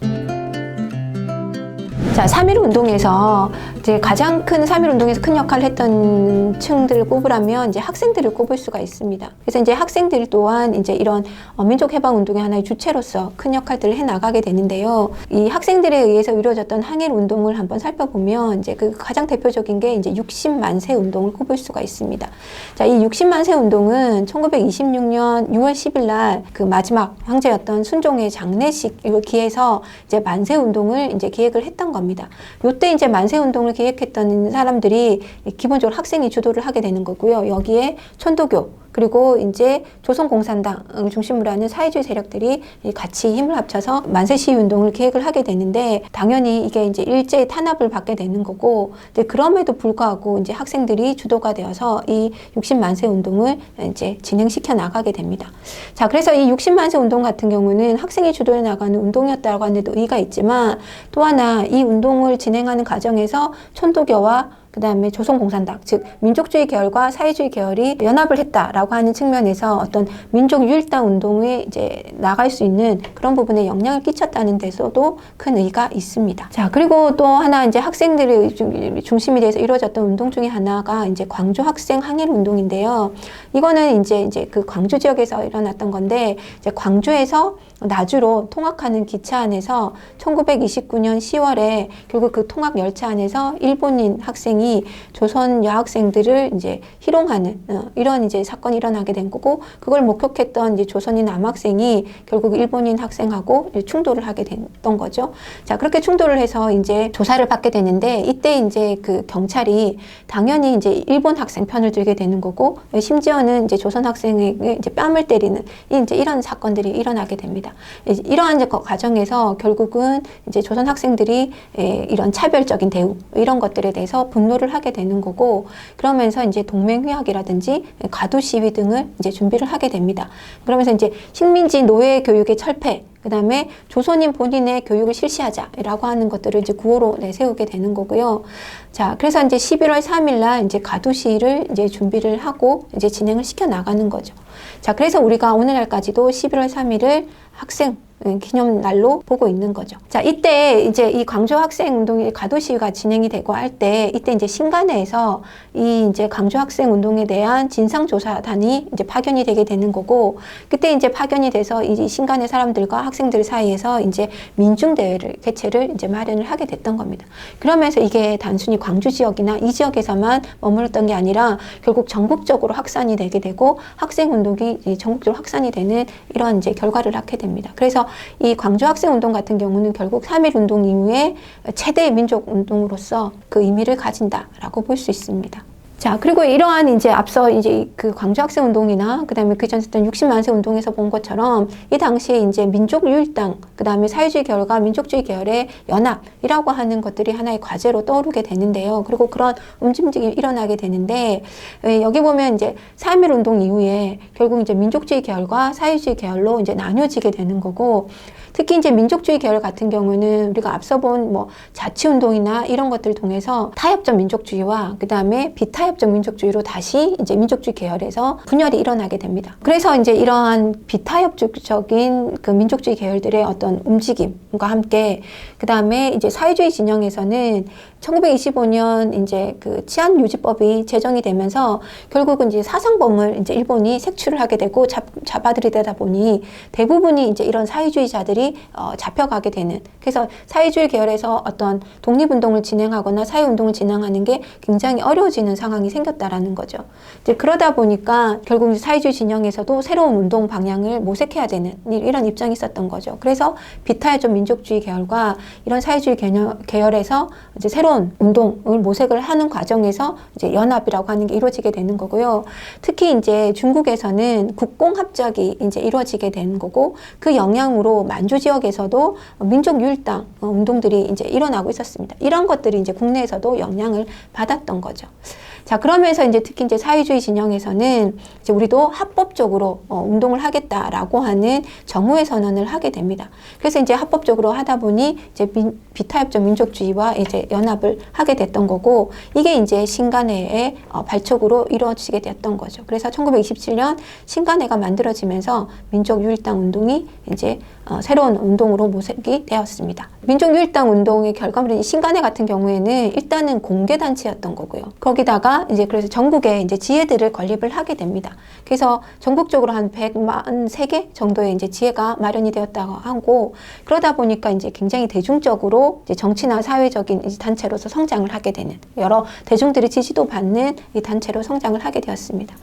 S1: 자, 3.1 운동에서 이제 가장 큰 3.1 운동에서 큰 역할을 했던 층들을 꼽으라면 이제 학생들을 꼽을 수가 있습니다. 그래서 이제 학생들 또한 이제 이런 민족 해방 운동의 하나의 주체로서 큰 역할들을 해 나가게 되는데요. 이 학생들에 의해서 이루어졌던 항일 운동을 한번 살펴보면 이제 그 가장 대표적인 게 이제 60만세 운동을 꼽을 수가 있습니다. 자, 이 60만세 운동은 1926년 6월 10일 날 그 마지막 황제였던 순종의 장례식을 기해서 이제 만세 운동을 이제 기획을 했던 겁니다. 요때 이제 만세 운동을 기획했던 사람들이 기본적으로 학생이 주도를 하게 되는 거고요. 여기에 천도교 그리고 이제 조선공산당을 중심으로 하는 사회주의 세력들이 같이 힘을 합쳐서 만세 시위 운동을 기획을 하게 되는데, 당연히 이게 이제 일제의 탄압을 받게 되는 거고, 근데 그럼에도 불구하고 이제 학생들이 주도가 되어서 이 60만세 운동을 이제 진행시켜 나가게 됩니다. 자, 그래서 이 60만세 운동 같은 경우는 학생이 주도해 나가는 운동이었다고 하는데도 의의가 있지만, 또 하나 이 운동을 진행하는 과정에서 천도교와 그 다음에 조선공산당, 즉 민족주의 계열과 사회주의 계열이 연합을 했다라고 하는 측면에서 어떤 민족 유일당 운동에 이제 나갈 수 있는 그런 부분에 영향을 끼쳤다는 데서도 큰 의의가 있습니다. 자, 그리고 또 하나 이제 학생들의 중심이 돼서 이루어졌던 운동 중에 하나가 이제 광주 학생 항일 운동인데요. 이거는 이제 그 광주 지역에서 일어났던 건데, 이제 광주에서 나주로 통학하는 기차 안에서 1929년 10월에 결국 그 통학 열차 안에서 일본인 학생이 조선 여학생들을 이제 희롱하는 이런 이제 사건이 일어나게 된 거고, 그걸 목격했던 이제 조선인 남학생이 결국 일본인 학생하고 충돌을 하게 됐던 거죠. 자, 그렇게 충돌을 해서 이제 조사를 받게 되는데, 이때 이제 그 경찰이 당연히 이제 일본 학생 편을 들게 되는 거고, 심지어는 이제 조선 학생에게 이제 뺨을 때리는 이제 이런 사건들이 일어나게 됩니다. 이러한 이제 과정에서 결국은 이제 조선 학생들이 이런 차별적인 대우 이런 것들에 대해서 분노를 하게 되는 거고, 그러면서 이제 동맹회학이라든지 가두 시위 등을 이제 준비를 하게 됩니다. 그러면서 이제 식민지 노예 교육의 철폐, 그 다음에 조선인 본인의 교육을 실시하자라고 하는 것들을 이제 구호로 내세우게 되는 거고요. 자, 그래서 이제 11월 3일 날 이제 가두 시위를 이제 준비를 하고 이제 진행을 시켜 나가는 거죠. 자, 그래서 우리가 오늘날까지도 11월 3일을 학생 기념날로 보고 있는 거죠. 자, 이때 이제 이 광주 학생 운동이 가두 시위가 진행이 되고 할 때, 이때 이제 신간에서 이 이제 광주 학생 운동에 대한 진상조사단이 이제 파견이 되게 되는 거고, 그때 이제 파견이 돼서 이 신간의 사람들과 학생들 사이에서 이제 민중대회를 개최를 이제 마련을 하게 됐던 겁니다. 그러면서 이게 단순히 광주 지역이나 이 지역에서만 머물렀던 게 아니라 결국 전국적으로 확산이 되게 되고, 학생 운동이 전국적으로 확산이 되는 이런 이제 결과를 낳게 됩니다. 그래서 이 광주 학생 운동 같은 경우는 결국 3.1 운동 이후에 최대의 민족 운동으로서 그 의미를 가진다라고 볼 수 있습니다. 자, 그리고 이러한 이제 앞서 이제 그 광주 학생 운동이나 그 다음에 그 전에 했던 60만세 운동에서 본 것처럼 이 당시에 이제 민족 유일당, 그 다음에 사회주의 계열과 민족주의 계열의 연합이라고 하는 것들이 하나의 과제로 떠오르게 되는데요. 그리고 그런 움직임이 일어나게 되는데, 여기 보면 이제 3.1 운동 이후에 결국 이제 민족주의 계열과 사회주의 계열로 이제 나뉘어지게 되는 거고, 특히 이제 민족주의 계열 같은 경우는 우리가 앞서 본 뭐 자치운동이나 이런 것들을 통해서 타협적 민족주의와 그 다음에 비타협적 민족주의로 다시 이제 민족주의 계열에서 분열이 일어나게 됩니다. 그래서 이제 이러한 비타협적인 그 민족주의 계열들의 어떤 움직임과 함께 그 다음에 이제 사회주의 진영에서는 1925년 이제 그 치안유지법이 제정이 되면서 결국은 이제 사상범을 이제 일본이 색출을 하게 되고 잡아들이다 보니 대부분이 이제 이런 사회주의자들이 잡혀가게 되는, 그래서 사회주의 계열에서 어떤 독립운동을 진행하거나 사회운동을 진행하는 게 굉장히 어려워지는 상황이 생겼다라는 거죠. 이제 그러다 보니까 결국 사회주의 진영에서도 새로운 운동 방향을 모색해야 되는 이런 입장이 있었던 거죠. 그래서 비타협적 민족주의 계열과 이런 사회주의 계열에서 이제 새로운 운동을 모색을 하는 과정에서 이제 연합이라고 하는 게 이루어지게 되는 거고요. 특히 이제 중국에서는 국공합작이 이제 이루어지게 되는 거고, 그 영향으로 만주 지역에서도 민족유일당 운동들이 이제 일어나고 있었습니다. 이런 것들이 이제 국내에서도 영향을 받았던 거죠. 자, 그러면서 이제 특히 이제 사회주의 진영에서는 이제 우리도 합법적으로 운동을 하겠다라고 하는 정오의 선언을 하게 됩니다. 그래서 이제 합법적으로 하다 보니 이제 비타협적 민족주의와 이제 연합을 하게 됐던 거고, 이게 이제 신간회의 발족으로 이루어지게 됐던 거죠. 그래서 1927년 신간회가 만들어지면서 민족유일당 운동이 이제 새로운 운동으로 모색이 되었습니다. 민족유일당 운동의 결과물인 신간회 같은 경우에는 일단은 공개단체였던 거고요. 거기다가 이제 그래서 전국에 이제 지회들을 건립을 하게 됩니다. 그래서 전국적으로 한 143개 정도의 이제 지회가 마련이 되었다고 하고, 그러다 보니까 이제 굉장히 대중적으로 이제 정치나 사회적인 단체로서 성장을 하게 되는, 여러 대중들의 지지도 받는 이 단체로 성장을 하게 되었습니다.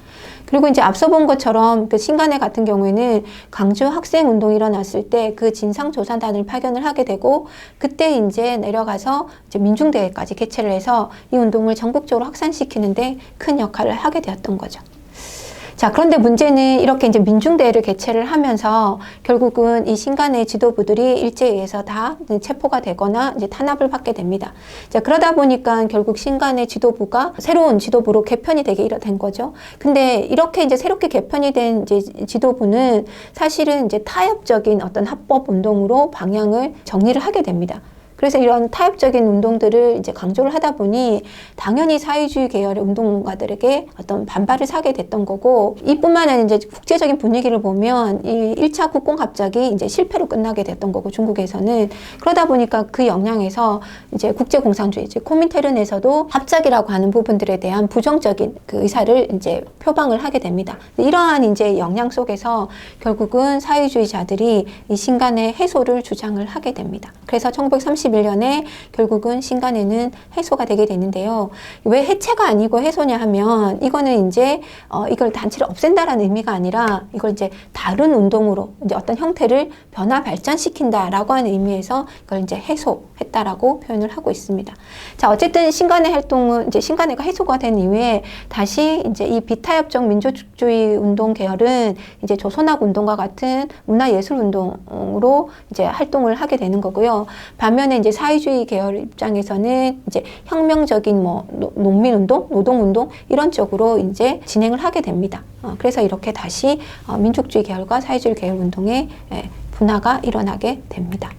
S1: 그리고 이제 앞서 본 것처럼 그 신간회 같은 경우에는 광주 학생 운동이 일어났을 때 그 진상조사단을 파견을 하게 되고, 그때 이제 내려가서 이제 민중대회까지 개최를 해서 이 운동을 전국적으로 확산시키는데 큰 역할을 하게 되었던 거죠. 자, 그런데 문제는 이렇게 이제 민중대회를 개최를 하면서 결국은 이 신간회 지도부들이 일제에 의해서 다 체포가 되거나 이제 탄압을 받게 됩니다. 자, 그러다 보니까 결국 신간회 지도부가 새로운 지도부로 개편이 되게 된 거죠. 근데 이렇게 이제 새롭게 개편이 된 이제 지도부는 사실은 이제 타협적인 어떤 합법 운동으로 방향을 정리를 하게 됩니다. 그래서 이런 타협적인 운동들을 이제 강조를 하다 보니 당연히 사회주의 계열의 운동가들에게 어떤 반발을 사게 됐던 거고, 이뿐만 아니라 이제 국제적인 분위기를 보면 이 1차 국공합작이 이제 실패로 끝나게 됐던 거고, 중국에서는. 그러다 보니까 그 영향에서 이제 국제공산주의, 즉 코민테른에서도 합작이라고 하는 부분들에 대한 부정적인 그 의사를 이제 표방을 하게 됩니다. 이러한 이제 영향 속에서 결국은 사회주의자들이 이 신간의 해소를 주장을 하게 됩니다. 그래서 1931년에 결국은 신간회는 해소가 되게 되는데요. 왜 해체가 아니고 해소냐 하면, 이거는 이제 이걸 단체를 없앤다라는 의미가 아니라 이걸 이제 다른 운동으로 이제 어떤 형태를 변화 발전시킨다라고 하는 의미에서 이걸 이제 해소했다라고 표현을 하고 있습니다. 자, 어쨌든 신간회 활동은 이제 신간회가 해소가 된 이후에 다시 이제 이 비타협적 민족주의 운동 계열은 이제 조선학 운동과 같은 문화예술 운동으로 이제 활동을 하게 되는 거고요. 반면에 이제 사회주의 계열 입장에서는 이제 혁명적인 뭐 농민운동, 노동운동 이런 쪽으로 이제 진행을 하게 됩니다. 그래서 이렇게 다시 민족주의 계열과 사회주의 계열 운동의 분화가 일어나게 됩니다.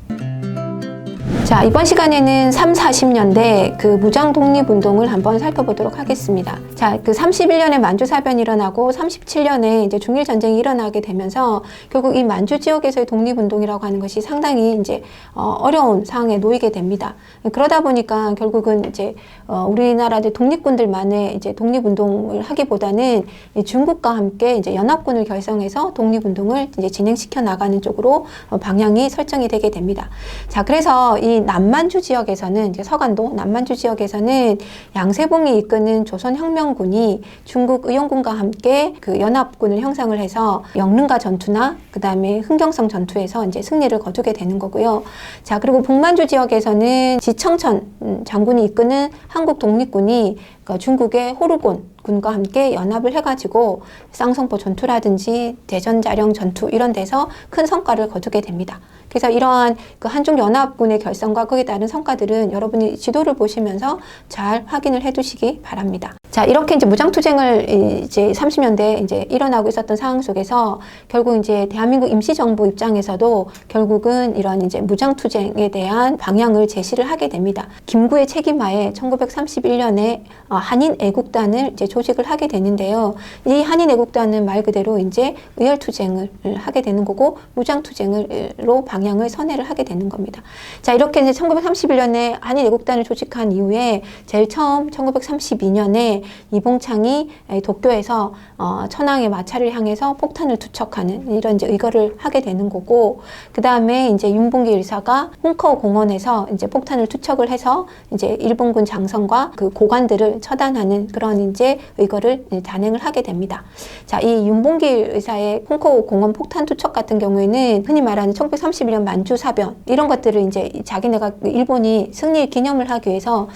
S1: 자, 이번 시간에는 40년대 그 무장 독립운동을 한번 살펴보도록 하겠습니다. 자, 그 31년에 만주사변이 일어나고 37년에 이제 중일전쟁이 일어나게 되면서 결국 이 만주 지역에서의 독립운동이라고 하는 것이 상당히 이제 어려운 상황에 놓이게 됩니다. 그러다 보니까 결국은 이제 우리나라의 독립군들만의 이제 독립운동을 하기보다는 중국과 함께 이제 연합군을 결성해서 독립운동을 이제 진행시켜 나가는 쪽으로 방향이 설정이 되게 됩니다. 자, 그래서 이 남만주 지역에서는 이제 서간도 남만주 지역에서는 양세봉이 이끄는 조선혁명군이 중국 의용군과 함께 그 연합군을 형성을 해서 영릉가 전투나 그 다음에 흥경성 전투에서 이제 승리를 거두게 되는 거고요. 자, 그리고 북만주 지역에서는 지청천 장군이 이끄는 한국 독립군이 중국의 호르곤 군과 함께 연합을 해가지고 쌍성포 전투라든지 대전자령 전투 이런 데서 큰 성과를 거두게 됩니다. 그래서 이러한 그 한중연합군의 결성과 거기에 따른 성과들은 여러분이 지도를 보시면서 잘 확인을 해 두시기 바랍니다. 자, 이렇게 이제 무장투쟁을 이제 30년대에 이제 일어나고 있었던 상황 속에서 결국 이제 대한민국 임시정부 입장에서도 결국은 이런 이제 무장투쟁에 대한 방향을 제시를 하게 됩니다. 김구의 책임하에 1931년에 한인애국단을 이제 조직을 하게 되는데요. 이 한인애국단은 말 그대로 이제 의열투쟁을 하게 되는 거고 무장투쟁으로 방향을 선회를 하게 되는 겁니다. 자, 이렇게 이제 1931년에 한인애국단을 조직한 이후에 제일 처음 1932년에 이봉창이 도쿄에서 천황의 마차를 향해서 폭탄을 투척하는 이런 이제 의거를 하게 되는 거고, 그 다음에 이제 윤봉길 의사가 홍커 공원에서 이제 폭탄을 투척을 해서 이제 일본군 장성과 그 고관들을 처단하는 그런 이제 의거를 단행을 하게 됩니다. 자, 이 윤봉길 의사의 홍커 공원 폭탄 투척 같은 경우에는 흔히 말하는 1931년 만주 사변 이런 것들을 이제 자기네가 일본이 승리 기념을 하기 위해서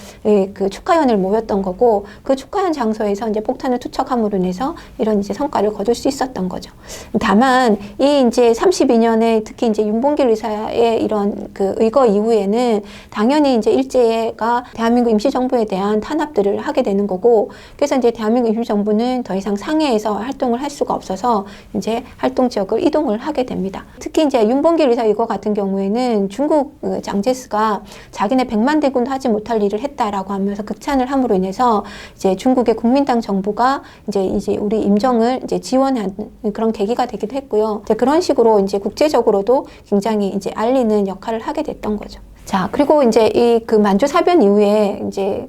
S1: 그 축하연을 모였던 거고, 그 축하연 장소에서 이제 폭탄을 투척함으로 인해서 이런 이제 성과를 거둘 수 있었던 거죠. 다만 이 이제 32년에 특히 이제 윤봉길 의사의 이런 그 의거 이후에는 당연히 이제 일제가 대한민국 임시정부에 대한 탄압들을 하게 되는 거고, 그래서 이제 대한민국 임시정부는 더 이상 상해에서 활동을 할 수가 없어서 이제 활동 지역을 이동을 하게 됩니다. 특히 이제 윤봉길 의사 이거 같은 경우에는 중국 장제스가 자기네 100만 대군도 하지 못할 일을 했다라고 하면서 극찬을 함으로 인해서 이제 중국의 국민당 정부가 이제 우리 임정을 이제 지원하는 그런 계기가 되기도 했고요. 이제 그런 식으로 이제 국제적으로도 굉장히 이제 알리는 역할을 하게 됐던 거죠. 자, 그리고 이제 이 그 만주 사변 이후에 이제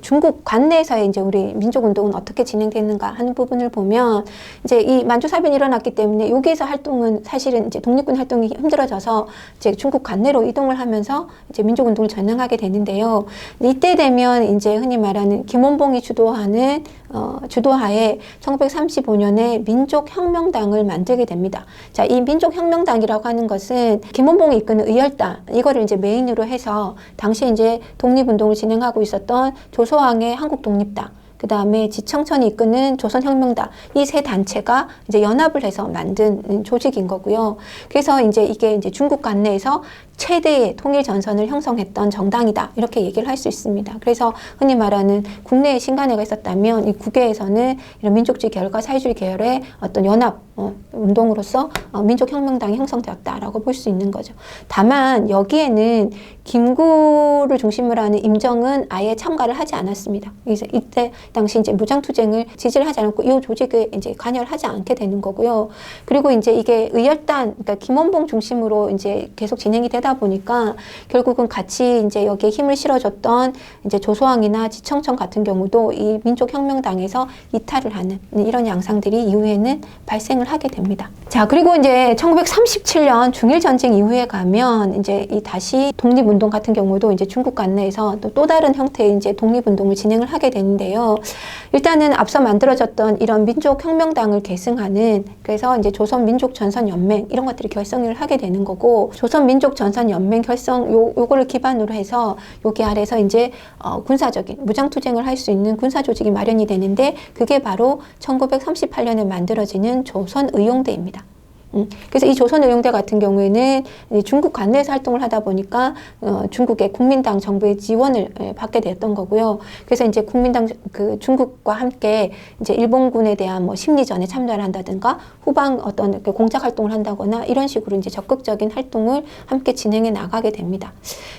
S1: 중국 관내에서의 이제 우리 민족운동은 어떻게 진행되는가 하는 부분을 보면, 이제 이 만주 사변이 일어났기 때문에 여기에서 활동은 사실은 이제 독립군 활동이 힘들어져서 이제 중국 관내로 이동을 하면서 이제 민족운동을 전향하게 되는데요. 이때 되면 이제 흔히 말하는 김원봉이 주도하는 주도하에 1935년에 민족혁명당을 만들게 됩니다. 자, 이 민족혁명당이라고 하는 것은 김원봉이 이끄는 의열당, 이거를 이제 메인으로 해서 당시 이제 독립운동을 진행하고 있었던 조소왕의 한국독립당, 그 다음에 지청천이 이끄는 조선혁명당, 이 세 단체가 이제 연합을 해서 만든 조직인 거고요. 그래서 이제 이게 이제 중국 관내에서 최대의 통일 전선을 형성했던 정당이다, 이렇게 얘기를 할 수 있습니다. 그래서 흔히 말하는 국내에 신간회가 있었다면 이 국외에서는 이런 민족주의 계열과 사회주의 계열의 어떤 연합 운동으로서 민족혁명당이 형성되었다라고 볼 수 있는 거죠. 다만 여기에는 김구를 중심으로 하는 임정은 아예 참가를 하지 않았습니다. 그래서 이때 당시 이제 무장투쟁을 지지를 하지 않았고 이 조직에 이제 관여를 하지 않게 되는 거고요. 그리고 이제 이게 의열단, 그러니까 김원봉 중심으로 이제 계속 진행이 되다 보니까 결국은 같이 이제 여기에 힘을 실어줬던 이제 조소왕이나 지청천 같은 경우도 이 민족혁명당에서 이탈을 하는 이런 양상들이 이후에는 발생을 하게 됩니다. 자, 그리고 이제 1937년 중일전쟁 이후에 가면 이제 이 다시 독립운동 같은 경우도 이제 중국 관내에서 또 다른 형태의 이제 독립운동을 진행을 하게 되는데요. 일단은 앞서 만들어졌던 이런 민족혁명당을 계승하는, 그래서 이제 조선민족전선연맹 이런 것들이 결성을 하게 되는 거고, 조선민족전선연맹 결성 요거를 기반으로 해서 여기 아래서 이제 군사적인 무장투쟁을 할 수 있는 군사조직이 마련이 되는데, 그게 바로 1938년에 만들어지는 조선의용대입니다. 그래서 이 조선의용대 같은 경우에는 중국 관내에서 활동을 하다 보니까 중국의 국민당 정부의 지원을 받게 되었던 거고요. 그래서 이제 국민당 그 중국과 함께 이제 일본군에 대한 뭐 심리전에 참여를 한다든가 후방 어떤 공작 활동을 한다거나 이런 식으로 이제 적극적인 활동을 함께 진행해 나가게 됩니다.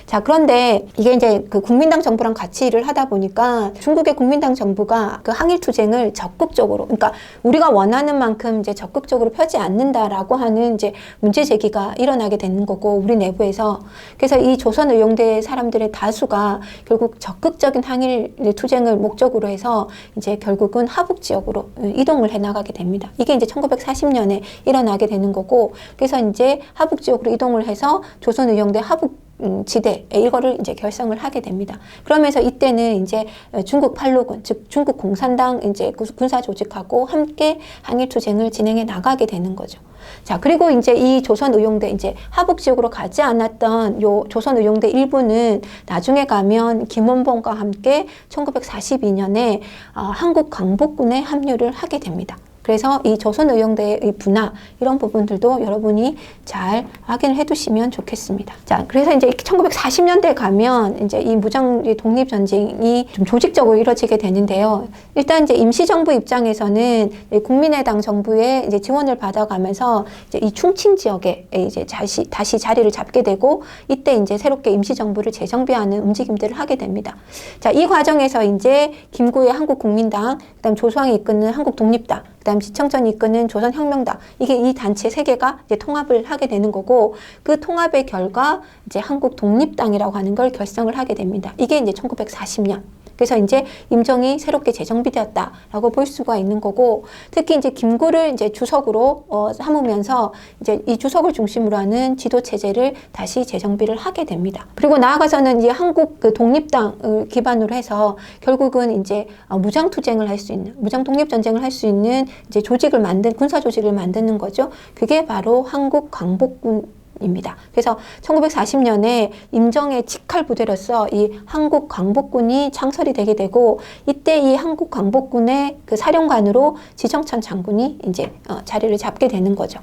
S1: 자, 그런데 이게 이제 그 국민당 정부랑 같이 일을 하다 보니까 중국의 국민당 정부가 그 항일 투쟁을 적극적으로, 그러니까 우리가 원하는 만큼 이제 적극적으로 펴지 않는다라고 하는 이제 문제 제기가 일어나게 되는 거고, 우리 내부에서. 그래서 이 조선의용대 사람들의 다수가 결국 적극적인 항일 투쟁을 목적으로 해서 이제 결국은 하북 지역으로 이동을 해 나가게 됩니다. 이게 이제 1940년에 일어나게 되는 거고, 그래서 이제 하북 지역으로 이동을 해서 조선의용대 하북 지대 이거를 이제 결성을 하게 됩니다. 그러면서 이때는 이제 중국 팔로군, 즉 중국 공산당 이제 군사 조직하고 함께 항일 투쟁을 진행해 나가게 되는 거죠. 자, 그리고 이제 이 조선의용대 이제 하북 지역으로 가지 않았던 요 조선의용대 일부는 나중에 가면 김원봉과 함께 1942년에 한국 광복군에 합류를 하게 됩니다. 그래서 이 조선의용대의 분화 이런 부분들도 여러분이 잘 확인을 해두시면 좋겠습니다. 자, 그래서 이제 1940년대 가면 이제 이 무장 독립전쟁이 좀 조직적으로 이루어지게 되는데요. 일단 이제 임시정부 입장에서는 국민의당 정부의 이제 지원을 받아가면서 이제 이 충칭 지역에 이제 다시 자리를 잡게 되고 이때 이제 새롭게 임시정부를 재정비하는 움직임들을 하게 됩니다. 자, 이 과정에서 이제 김구의 한국국민당, 그다음 조수왕이 이끄는 한국독립당, 그다음 지청전이 이끄는 조선혁명당 이게 이 단체 세 개가 이제 통합을 하게 되는 거고 그 통합의 결과 이제 한국독립당이라고 하는 걸 결성을 하게 됩니다. 이게 이제 1940년. 그래서 이제 임정이 새롭게 재정비되었다라고 볼 수가 있는 거고 특히 이제 김구를 이제 주석으로 삼으면서 이제 이 주석을 중심으로 하는 지도 체제를 다시 재정비를 하게 됩니다. 그리고 나아가서는 이제 한국 그 독립당을 기반으로 해서 결국은 이제 무장 투쟁을 할 수 있는 무장 독립 전쟁을 할 수 있는 이제 조직을 군사 조직을 만드는 거죠. 그게 바로 한국 광복군 입니다. 그래서 1940년에 임정의 직할 부대로서 이 한국 광복군이 창설이 되게 되고 이때 이 한국 광복군의 그 사령관으로 지정천 장군이 이제 자리를 잡게 되는 거죠.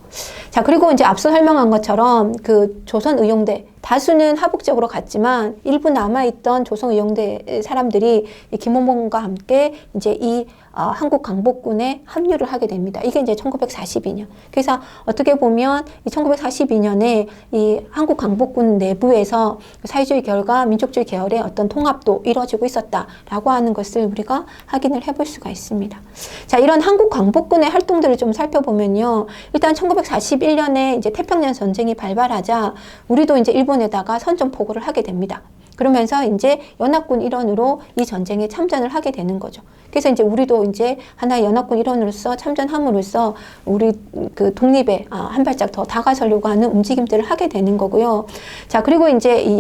S1: 자, 그리고 이제 앞서 설명한 것처럼 그 조선의용대 다수는 하북 지역으로 갔지만 일부 남아있던 조선의용대 사람들이 김원봉과 함께 이제 이 한국 광복군에 합류를 하게 됩니다. 이게 이제 1942년. 그래서 어떻게 보면 이 1942년에 이 한국 광복군 내부에서 사회주의 계열과 민족주의 계열의 어떤 통합도 이루어지고 있었다라고 하는 것을 우리가 확인을 해볼 수가 있습니다. 자, 이런 한국 광복군의 활동들을 좀 살펴보면요. 일단 1941년에 이제 태평양 전쟁이 발발하자 우리도 이제 일본에다가 선전포고를 하게 됩니다. 그러면서 이제 연합군 일원으로 이 전쟁에 참전을 하게 되는 거죠. 그래서 이제 우리도 이제 하나의 연합군 일원으로서 참전함으로써 우리 그 독립에 한 발짝 더 다가서려고 하는 움직임들을 하게 되는 거고요. 자, 그리고 이제 이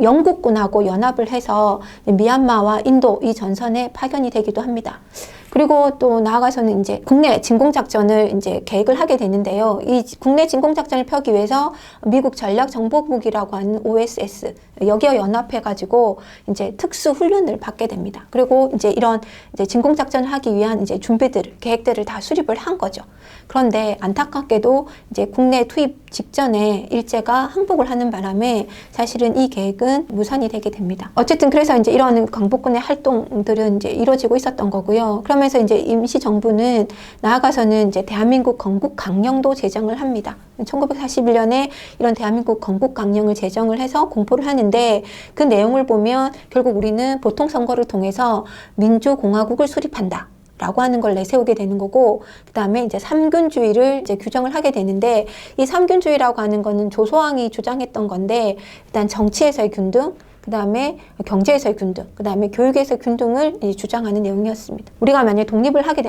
S1: 영국군하고 연합을 해서 미얀마와 인도 이 전선에 파견이 되기도 합니다. 그리고 또 나아가서는 이제 국내 진공작전을 이제 계획을 하게 되는데요. 이 국내 진공작전을 펴기 위해서 미국 전략정보국이라고 하는 OSS 여기와 연합해가지고 이제 특수 훈련을 받게 됩니다. 그리고 이제 이런 이제 진공작전을 하기 위한 이제 계획들을 다 수립을 한 거죠. 그런데 안타깝게도 이제 국내 투입 직전에 일제가 항복을 하는 바람에 사실은 이 계획은 무산이 되게 됩니다. 어쨌든 그래서 이제 이런 광복군의 활동들은 이제 이루어지고 있었던 거고요. 그러면서 이제 임시정부는 나아가서는 이제 대한민국 건국강령도 제정을 합니다. 1941년에 이런 대한민국 건국강령을 제정을 해서 공포를 하는데 그 내용을 보면 결국 우리는 보통선거를 통해서 민주공화국을 수립한다. 라고 하는 걸 내세우게 되는 거고, 그 다음에 이제 삼균주의를 이제 규정을 하게 되는데, 이 삼균주의라고 하는 거는 조소왕이 주장했던 건데, 일단 정치에서의 균등, 그 다음에 경제에서의 균등, 그 다음에 교육에서의 균등을 주장하는 내용이었습니다. 우리가 만약에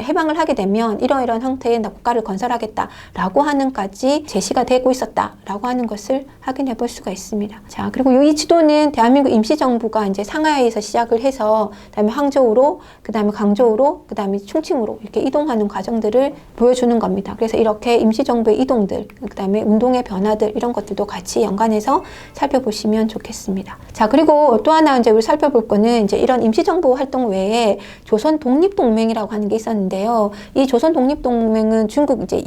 S1: 해방을 하게 되면 이러이러한 형태의 국가를 건설하겠다라고 하는까지 제시가 되고 있었다라고 하는 것을 확인해 볼 수가 있습니다. 자, 그리고 이 지도는 대한민국 임시정부가 이제 상하이에서 시작을 해서 그다음에 항저우로, 그다음에 강저우로, 그다음에 충칭으로 이렇게 이동하는 과정들을 보여주는 겁니다. 그래서 이렇게 임시정부의 이동들, 그다음에 운동의 변화들 이런 것들도 같이 연관해서 살펴보시면 좋겠습니다. 자, 그리고 또 하나 이제 우리 살펴볼 거는 이제 이런 임시정부 활동 외에 조선 독립동맹이라고 하는 게 있었는데요. 이 조선 독립동맹은 중국 이제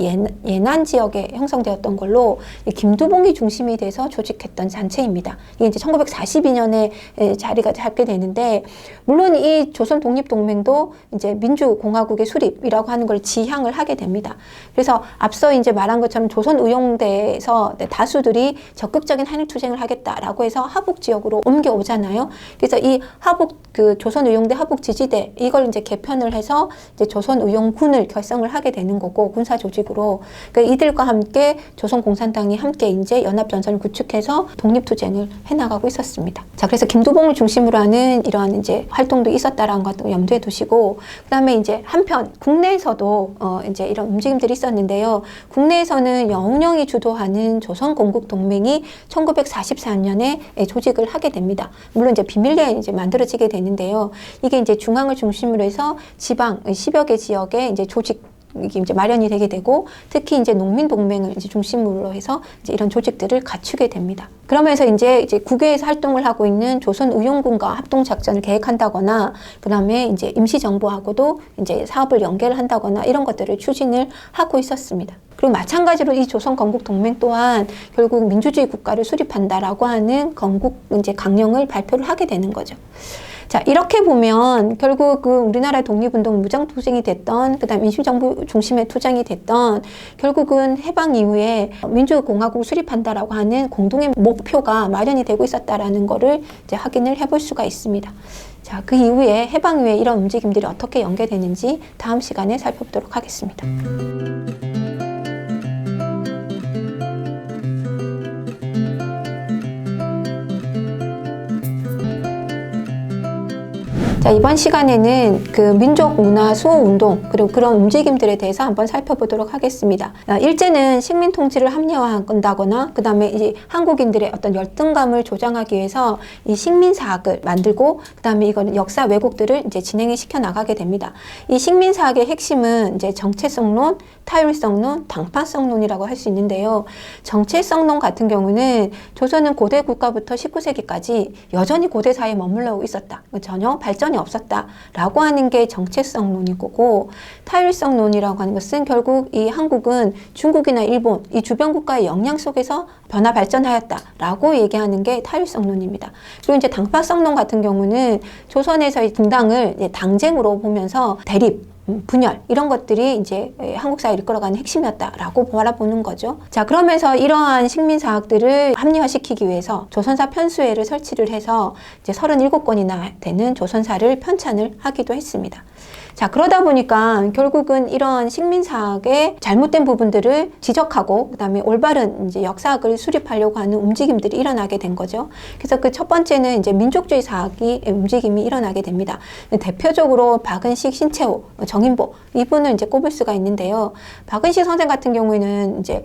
S1: 예난 지역에 형성되었던 걸로 김두봉이 중심이 돼서 조직했던 단체입니다. 이게 이제 1942년에 자리가 잡게 되는데, 물론 이 조선 독립동맹도 이제 민주공화국의 수립이라고 하는 걸 지향을 하게 됩니다. 그래서 앞서 이제 말한 것처럼 조선의용대에서 다수들이 적극적인 한일 투쟁을 하겠다라고 해서 하북 지역으로 옮겨 게 오잖아요. 그래서 이 조선의용대 하북지지대 이걸 이제 개편을 해서 이제 조선의용군을 결성을 하게 되는 거고, 군사 조직으로. 그러니까 이들과 함께 조선공산당이 함께 이제 연합전선을 구축해서 독립투쟁을 해나가고 있었습니다. 자, 그래서 김두봉을 중심으로 하는 이러한 이제 활동도 있었다라는 것도 염두에 두시고, 그다음에 이제 한편 국내에서도 이제 이런 움직임들이 있었는데요. 국내에서는 영웅령이 주도하는 조선공국동맹이 1944년에 조직을 하게 됩니다. 물론 이제 비밀리에 이제 만들어지게 되는데요. 이게 이제 중앙을 중심으로 해서 지방 10여 개 지역에 이제 이게 이제 마련이 되게 되고, 특히 이제 농민동맹을 이제 중심으로 해서 이제 이런 조직들을 갖추게 됩니다. 그러면서 이제 국외에서 활동을 하고 있는 조선의용군과 합동작전을 계획한다거나, 그 다음에 이제 임시정부하고도 이제 사업을 연계를 한다거나 이런 것들을 추진을 하고 있었습니다. 그리고 마찬가지로 이 조선건국동맹 또한 결국 민주주의 국가를 수립한다라고 하는 건국 이제 강령을 발표를 하게 되는 거죠. 자, 이렇게 보면 결국 우리나라의 독립운동 무장투쟁이 됐던, 그 다음 민주정부 중심의 투쟁이 됐던, 결국은 해방 이후에 민주공화국을 수립한다라고 하는 공동의 목표가 마련이 되고 있었다라는 거를 이제 확인을 해볼 수가 있습니다. 자, 그 이후에 해방 이후에 이런 움직임들이 어떻게 연계되는지 다음 시간에 살펴보도록 하겠습니다. 자, 이번 시간에는 그 민족 문화 수호 운동 그리고 그런 움직임들에 대해서 한번 살펴보도록 하겠습니다. 일제는 식민 통치를 합리화한다거나, 그 다음에 이제 한국인들의 어떤 열등감을 조장하기 위해서 이 식민사학을 만들고, 그 다음에 이거는 역사 왜곡들을 이제 진행을 시켜 나가게 됩니다. 이 식민사학의 핵심은 이제 정체성론, 타율성론, 당파성론이라고 할 수 있는데요. 정체성론 같은 경우는 조선은 고대 국가부터 19세기까지 여전히 고대 사회에 머물러 있었다. 전혀 발전이 없었다라고 하는 게 정체성론이고, 타율성론이라고 하는 것은 결국 이 한국은 중국이나 일본 이 주변 국가의 영향 속에서 변화 발전하였다라고 얘기하는 게 타율성론입니다. 그리고 이제 당파성론 같은 경우는 조선에서의 분당을 당쟁으로 보면서 대립, 분열 이런 것들이 이제 한국 사회를 이끌어가는 핵심이었다라고 바라보는 거죠. 자, 그러면서 이러한 식민사학들을 합리화시키기 위해서 조선사 편수회를 설치를 해서 이제 37권이나 되는 조선사를 편찬을 하기도 했습니다. 자, 그러다 보니까 결국은 이런 식민사학의 잘못된 부분들을 지적하고, 그 다음에 올바른 이제 역사학을 수립하려고 하는 움직임들이 일어나게 된 거죠. 그래서 그 첫 번째는 이제 민족주의 사학이 움직임이 일어나게 됩니다. 대표적으로 박은식, 신채호, 정인보 이분을 이제 꼽을 수가 있는데요. 박은식 선생 같은 경우에는 이제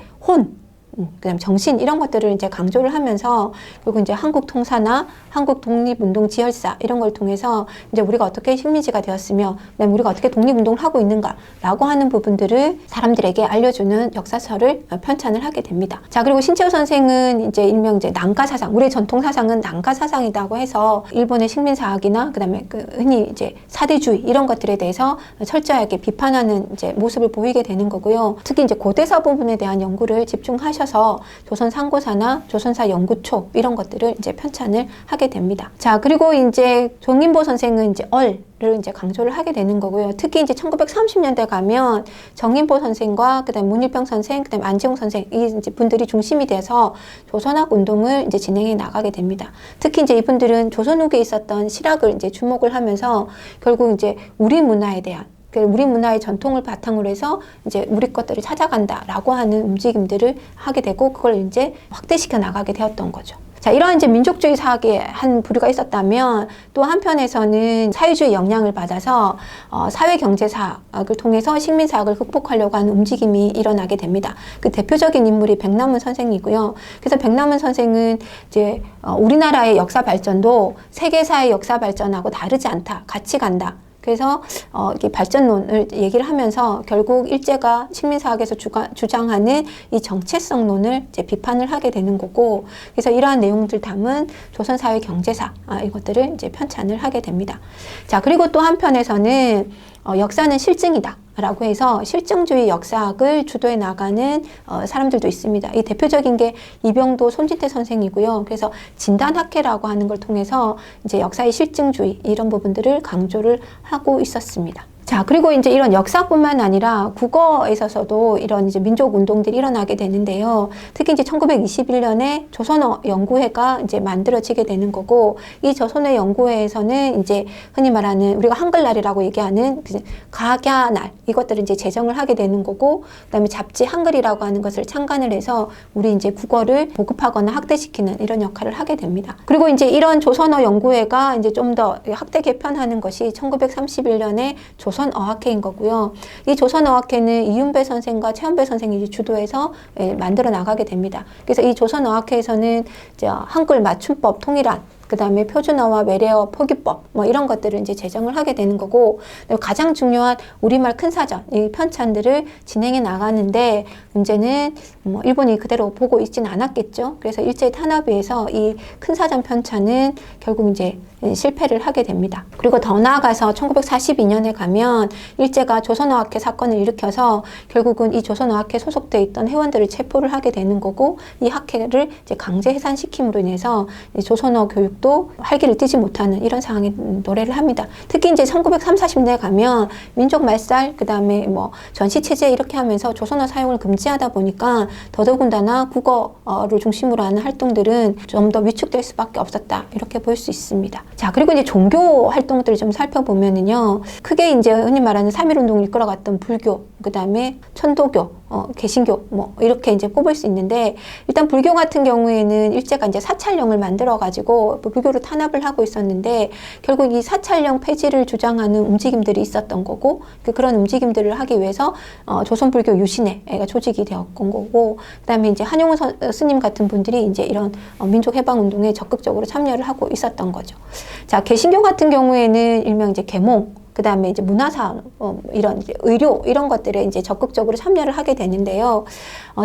S1: 그다음 정신 이런 것들을 이제 강조를 하면서, 그리고 이제 한국 통사나 한국 독립운동 지열사 이런 걸 통해서 이제 우리가 어떻게 식민지가 되었으며, 그다음 우리가 어떻게 독립운동을 하고 있는가라고 하는 부분들을 사람들에게 알려주는 역사서를 편찬을 하게 됩니다. 자, 그리고 신채호 선생은 이제 일명 이제 난가 사상, 우리의 전통 사상은 난가 사상이라고 해서 일본의 식민사학이나 그다음에 흔히 이제 사대주의 이런 것들에 대해서 철저하게 비판하는 이제 모습을 보이게 되는 거고요. 특히 이제 고대사 부분에 대한 연구를 집중하셔서 조선 상고사나 조선사 연구초 이런 것들을 이제 편찬을 하게 됩니다. 자, 그리고 이제 정인보 선생은 이제 를 이제 강조를 하게 되는 거고요. 특히 이제 1930년대 가면 정인보 선생과 그다음 문일평 선생, 그다음 안지홍 선생 이 이제 분들이 중심이 돼서 조선학 운동을 이제 진행해 나가게 됩니다. 특히 이제 이분들은 조선 후기에 있었던 실학을 이제 주목을 하면서 결국 이제 우리 문화에 대한, 우리 문화의 전통을 바탕으로 해서 이제 우리 것들을 찾아간다라고 하는 움직임들을 하게 되고, 그걸 이제 확대시켜 나가게 되었던 거죠. 자, 이런 이제 민족주의 사학의 한 부류가 있었다면, 또 한편에서는 사회주의 영향을 받아서 사회경제사학을 통해서 식민사학을 극복하려고 하는 움직임이 일어나게 됩니다. 그 대표적인 인물이 백남훈 선생이고요. 그래서 백남훈 선생은 이제 우리나라의 역사 발전도 세계사의 역사 발전하고 다르지 않다, 같이 간다. 그래서 이렇게 발전론을 얘기를 하면서 결국 일제가 식민사학에서 주장하는 이 정체성론을 이제 비판을 하게 되는 거고, 그래서 이러한 내용들 담은 조선사회 경제사 이것들을 이제 편찬을 하게 됩니다. 자, 그리고 또 한편에서는 역사는 실증이다 라고 해서 실증주의 역사학을 주도해 나가는 사람들도 있습니다. 이 대표적인 게 이병도 손진태 선생이고요. 그래서 진단학회라고 하는 걸 통해서 이제 역사의 실증주의 이런 부분들을 강조를 하고 있었습니다. 자, 그리고 이제 이런 역사뿐만 아니라 국어에 있어서도 이런 이제 민족 운동들이 일어나게 되는데요. 특히 이제 1921년에 조선어 연구회가 이제 만들어지게 되는 거고, 이 조선어 연구회에서는 이제 흔히 말하는 우리가 한글날이라고 얘기하는 각야날 이것들을 이제 제정을 하게 되는 거고, 그다음에 잡지 한글이라고 하는 것을 창간을 해서 우리 이제 국어를 보급하거나 학대시키는 이런 역할을 하게 됩니다. 그리고 이제 이런 조선어 연구회가 이제 좀 더 학대 개편하는 것이 1931년에 조선어학회인 거고요. 이 조선어학회는 이윤배 선생과 최원배 선생이 주도해서 만들어 나가게 됩니다. 그래서 이 조선어학회에서는 이제 한글 맞춤법 통일안, 그 다음에 표준어와 외래어 표기법 뭐 이런 것들을 이제 제정을 하게 되는 거고, 가장 중요한 우리말 큰사전 이 편찬들을 진행해 나가는데, 문제는 뭐 일본이 그대로 보고 있진 않았겠죠. 그래서 일제 탄압위에서 이 큰사전 편찬은 결국 이제 실패를 하게 됩니다. 그리고 더 나아가서 1942년에 가면 일제가 조선어학회 사건을 일으켜서 결국은 이 조선어학회 소속돼 있던 회원들을 체포를 하게 되는 거고, 이 학회를 이제 강제 해산시킴으로 인해서 조선어 교육도 활기를 띠지 못하는 이런 상황에 도래를 합니다. 특히 이제 1930, 40년대에 가면 민족 말살, 그 다음에 뭐 전시체제 이렇게 하면서 조선어 사용을 금지하다 보니까 더더군다나 국어를 중심으로 하는 활동들은 좀 더 위축될 수밖에 없었다, 이렇게 볼 수 있습니다. 자, 그리고 이제 종교 활동들을 좀 살펴보면은요, 크게 이제 흔히 말하는 3.1운동을 이끌어갔던 불교, 그 다음에 천도교, 개신교, 뭐, 이렇게 이제 뽑을 수 있는데, 일단 불교 같은 경우에는 일제가 이제 사찰령을 만들어가지고 불교를 탄압을 하고 있었는데, 결국 이 사찰령 폐지를 주장하는 움직임들이 있었던 거고, 그런 움직임들을 하기 위해서, 조선불교 유신회가 조직이 되었던 거고, 그 다음에 이제 한용운 스님 같은 분들이 이제 이런 민족해방운동에 적극적으로 참여를 하고 있었던 거죠. 자, 개신교 같은 경우에는 일명 이제 계몽, 그 다음에 이제 문화사업, 이런 이제 의료, 이런 것들에 이제 적극적으로 참여를 하게 되는데요.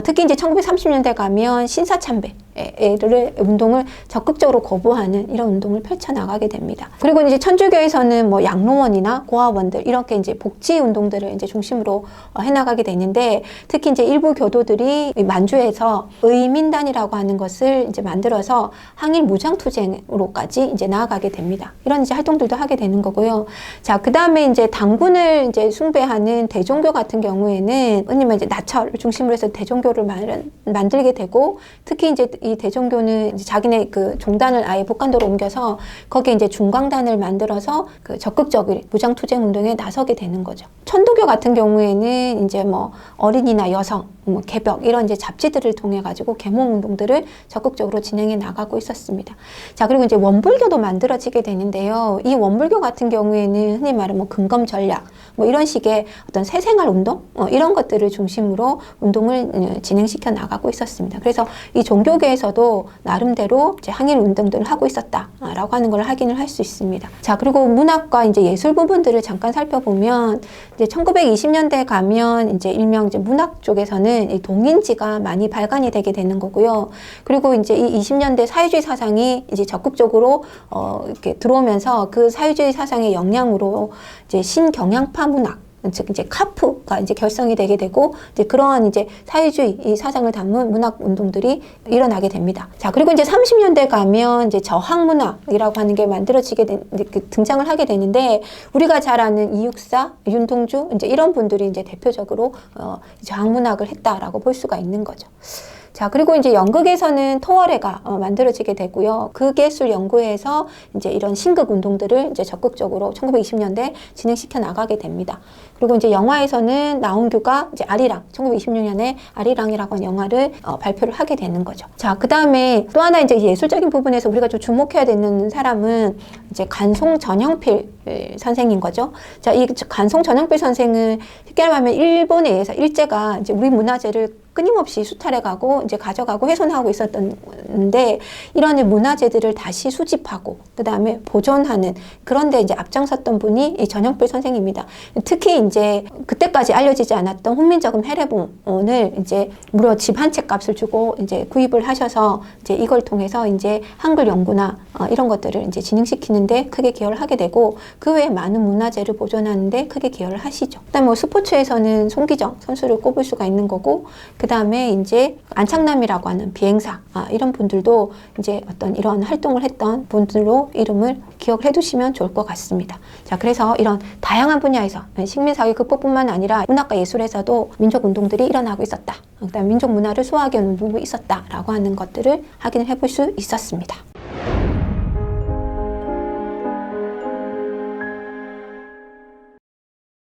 S1: 특히 이제 1930년대 가면 신사참배를 운동을 적극적으로 거부하는 이런 운동을 펼쳐나가게 됩니다. 그리고 이제 천주교에서는 뭐 양로원이나 고아원들, 이렇게 이제 복지 운동들을 이제 중심으로 해나가게 되는데, 특히 이제 일부 교도들이 만주에서 의민단이라고 하는 것을 이제 만들어서 항일 무장투쟁으로까지 이제 나아가게 됩니다. 이런 이제 활동들도 하게 되는 거고요. 자, 그 다음에 이제 당군을 이제 숭배하는 대종교 같은 경우에는 흔히 이제 나철을 중심으로 해서 대종교를 만들게 되고, 특히 이제 이 대종교는 이제 자기네 그 종단을 아예 북한도로 옮겨서 거기에 이제 중광단을 만들어서 그 적극적인 무장투쟁 운동에 나서게 되는 거죠. 천도교 같은 경우에는 이제 뭐 어린이나 여성, 뭐 개벽 이런 이제 잡지들을 통해 가지고 계몽 운동들을 적극적으로 진행해 나가고 있었습니다. 자, 그리고 이제 원불교도 만들어지게 되는데요. 이 원불교 같은 경우에는 흔히 말하는 뭐 근검 전략, 뭐 이런 식의 어떤 새생활 운동, 이런 것들을 중심으로 운동을 진행시켜 나가고 있었습니다. 그래서 이 종교계에서도 나름대로 이제 항일 운동들을 하고 있었다라고 하는 걸 확인을 할 수 있습니다. 자, 그리고 문학과 이제 예술 부분들을 잠깐 살펴보면, 이제 1920년대에 가면 이제 일명 이제 문학 쪽에서는 이 동인지가 많이 발간이 되게 되는 거고요. 그리고 이제 이 20년대 사회주의 사상이 이제 적극적으로 이렇게 들어오면서 그 사회주의 사상의 영향으로 이제 신경향파 문학, 즉 이제 카프가 이제 결성이 되게 되고, 이제 그러한 이제 사회주의 이 사상을 담은 문학 운동들이 일어나게 됩니다. 자, 그리고 이제 30년대 가면 이제 저항 문학이라고 하는 게 만들어지게 등장을 하게 되는데, 우리가 잘 아는 이육사, 윤동주 이제 이런 분들이 이제 대표적으로 저항 문학을 했다라고 볼 수가 있는 거죠. 자, 그리고 이제 연극에서는 토월회가 만들어지게 되고요. 극예술연구회에서 이제 이런 신극 운동들을 이제 적극적으로 1920년대 진행시켜 나가게 됩니다. 그리고 이제 영화에서는 나홍규가 이제 아리랑, 1926년에 아리랑이라고 하는 영화를 발표를 하게 되는 거죠. 자, 그 다음에 또 하나 이제 예술적인 부분에서 우리가 좀 주목해야 되는 사람은 이제 간송 전형필 선생인 거죠. 자, 이 간송 전형필 선생은 쉽게 말하면 일본에 의해서 일제가 이제 우리 문화재를 끊임없이 수탈해가고 이제 가져가고 훼손하고 있었던데, 이런 문화재들을 다시 수집하고 그 다음에 보존하는 그런데 이제 앞장섰던 분이 이 전형필 선생입니다. 특히 이제 그때까지 알려지지 않았던 훈민저금 해례본을 이제 무려 집 한 채 값을 주고 이제 구입을 하셔서 이제 이걸 통해서 이제 한글 연구나 이런 것들을 이제 진행시키는데 크게 기여를 하게 되고, 그 외에 많은 문화재를 보존하는데 크게 기여를 하시죠. 그다음 뭐 스포츠에서는 송기정 선수를 꼽을 수가 있는 거고, 그 다음에 이제 안창남이라고 하는 비행사, 이런 분들도 이제 어떤 이런 활동을 했던 분들로 이름을 기억을 해두시면 좋을 것 같습니다. 자, 그래서 이런 다양한 분야에서 식민사회 극복뿐만 아니라 문학과 예술에서도 민족운동들이 일어나고 있었다. 그다음 민족 문화를 소화하기 위한 운동도 있었다라고 하는 것들을 확인을 해볼 수 있었습니다.